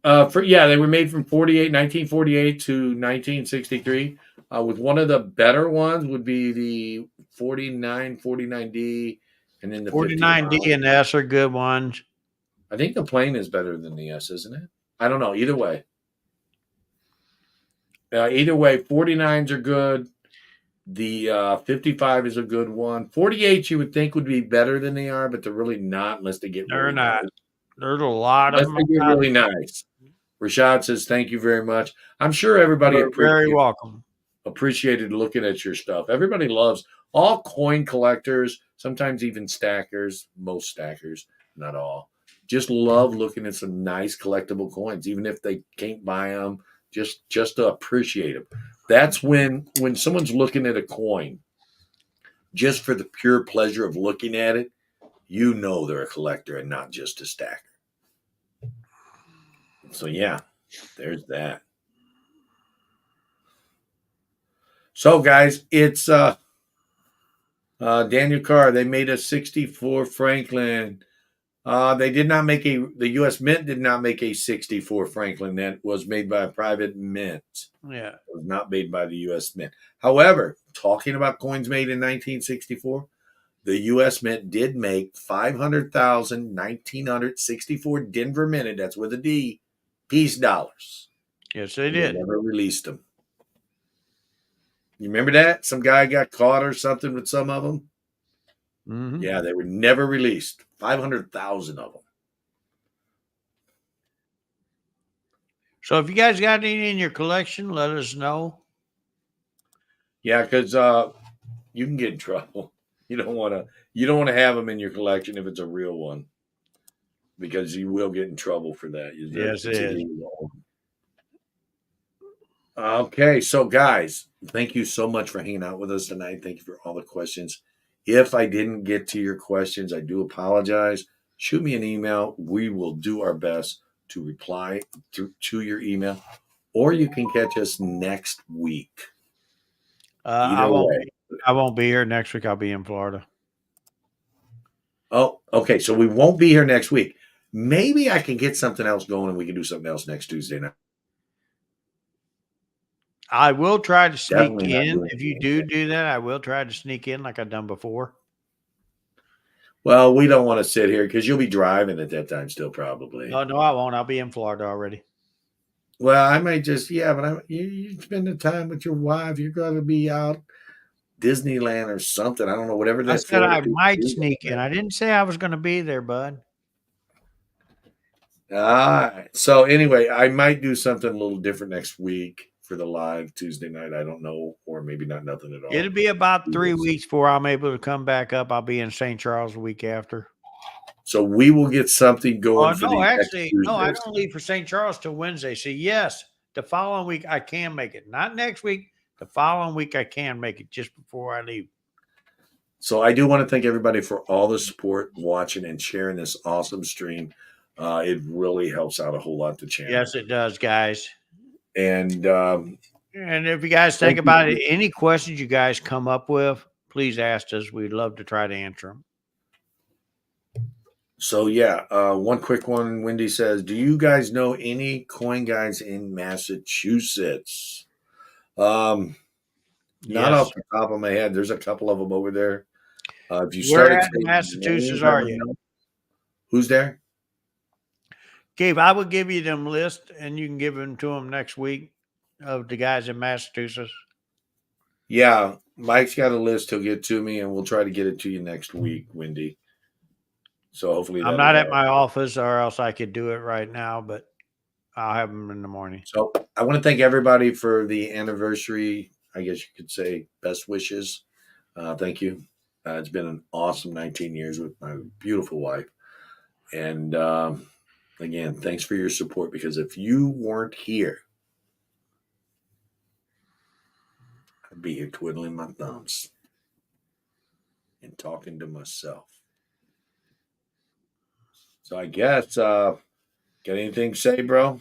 They were made from 1948 to 1963. With one of the better ones would be the 49D, and then the 49D and S are good ones. I think the plain is better than the S, isn't it? I don't know. Either way. 49s are good. The 55 is a good one. 48 you would think would be better than they are, but they're really not unless they get They're really not. nice. There's a lot of them. They get really nice. Rashad says, thank you very much. I'm sure everybody very welcome. Appreciated looking at your stuff. Everybody loves all coin collectors, sometimes even stackers, most stackers, not all, just love looking at some nice collectible coins, even if they can't buy them, just to appreciate them. That's when someone's looking at a coin just for the pure pleasure of looking at it, you know they're a collector and not just a stacker. So yeah, there's that. So guys, it's Daniel Carr. They made a 64 Franklin. They did not make the U.S. Mint did not make a 64 Franklin. That was made by a private mint. Yeah. It was not made by the U.S. Mint. However, talking about coins made in 1964, the U.S. Mint did make 500,1964 Denver minted, that's with a D, piece dollars. Yes, they And did. They never released them. You remember that? Some guy got caught or something with some of them? Mm-hmm. Yeah, they were never released. 500,000 of them. So if you guys got any in your collection, let us know. Yeah, because you can get in trouble. You don't want to have them in your collection if it's a real one, because you will get in trouble for that. Yes, it It's is. illegal. Okay, so guys, thank you so much for hanging out with us tonight. Thank you for all the questions. If I didn't get to your questions, I do apologize. Shoot me an email. We will do our best to reply to your email, or you can catch us next week. I Either way. won't be here next week. I'll be in Florida. Oh, okay. So we won't be here next week. Maybe I can get something else going and we can do something else next Tuesday night. I will try to sneak Definitely not in. doing If you anything. do that, I will try to sneak in like I've done before. Well, we don't want to sit here because you'll be driving at that time still, probably. No, I won't. I'll be in Florida already. Well, I might just, but you spend the time with your wife. You're going to be out Disneyland or something. I don't know, whatever I that said I Florida might is. sneak in. I didn't say I was going to be there, bud. All right. So anyway, I might do something a little different next week for the live Tuesday night. I don't know, or maybe not nothing at all. It'll be about 3 weeks before I'm able to come back up. I'll be in St. Charles the week after. So we will get something going for no, the actually, next no, I Tuesdays. don't leave for St. Charles till Wednesday. So yes, the following week I can make it. Not next week. The following week I can make it just before I leave. So I do want to thank everybody for all the support, watching and sharing this awesome stream. It really helps out a whole lot the channel. Yes, it does, guys. And if you guys think about it, any questions you guys come up with, please ask us. We'd love to try to answer them. So one quick one. Wendy says, "Do you guys know any coin guys in Massachusetts?" Not off the top of my head. There's a couple of them over there. If you Where started at in Massachusetts are you? Who's there? Gabe, I will give you them list, and you can give them to them next week of the guys in Massachusetts. Yeah, Mike's got a list. He'll get to me, and we'll try to get it to you next week, Wendy. So hopefully I'm not at my office, or else I could do it right now, but I'll have them in the morning. So I want to thank everybody for the anniversary. I guess you could say best wishes. Thank you. It's been an awesome 19 years with my beautiful wife. And again, thanks for your support, because if you weren't here, I'd be here twiddling my thumbs and talking to myself. So I guess, got anything to say, bro?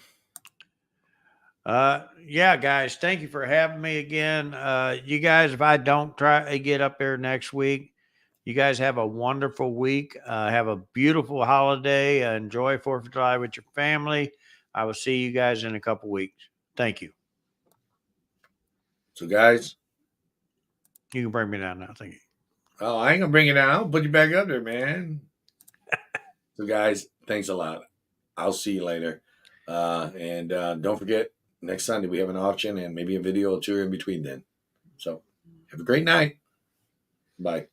Yeah, guys, thank you for having me again. You guys, if I don't try to get up there next week, you guys have a wonderful week. Have a beautiful holiday. Enjoy 4th of July with your family. I will see you guys in a couple weeks. Thank you. So, guys, you can bring me down now. Thank you. Oh, I ain't gonna bring it down. I'll put you back up there, man. So, guys, thanks a lot. I'll see you later. And don't forget, next Sunday we have an auction and maybe a video or two in between then. So, have a great night. Bye.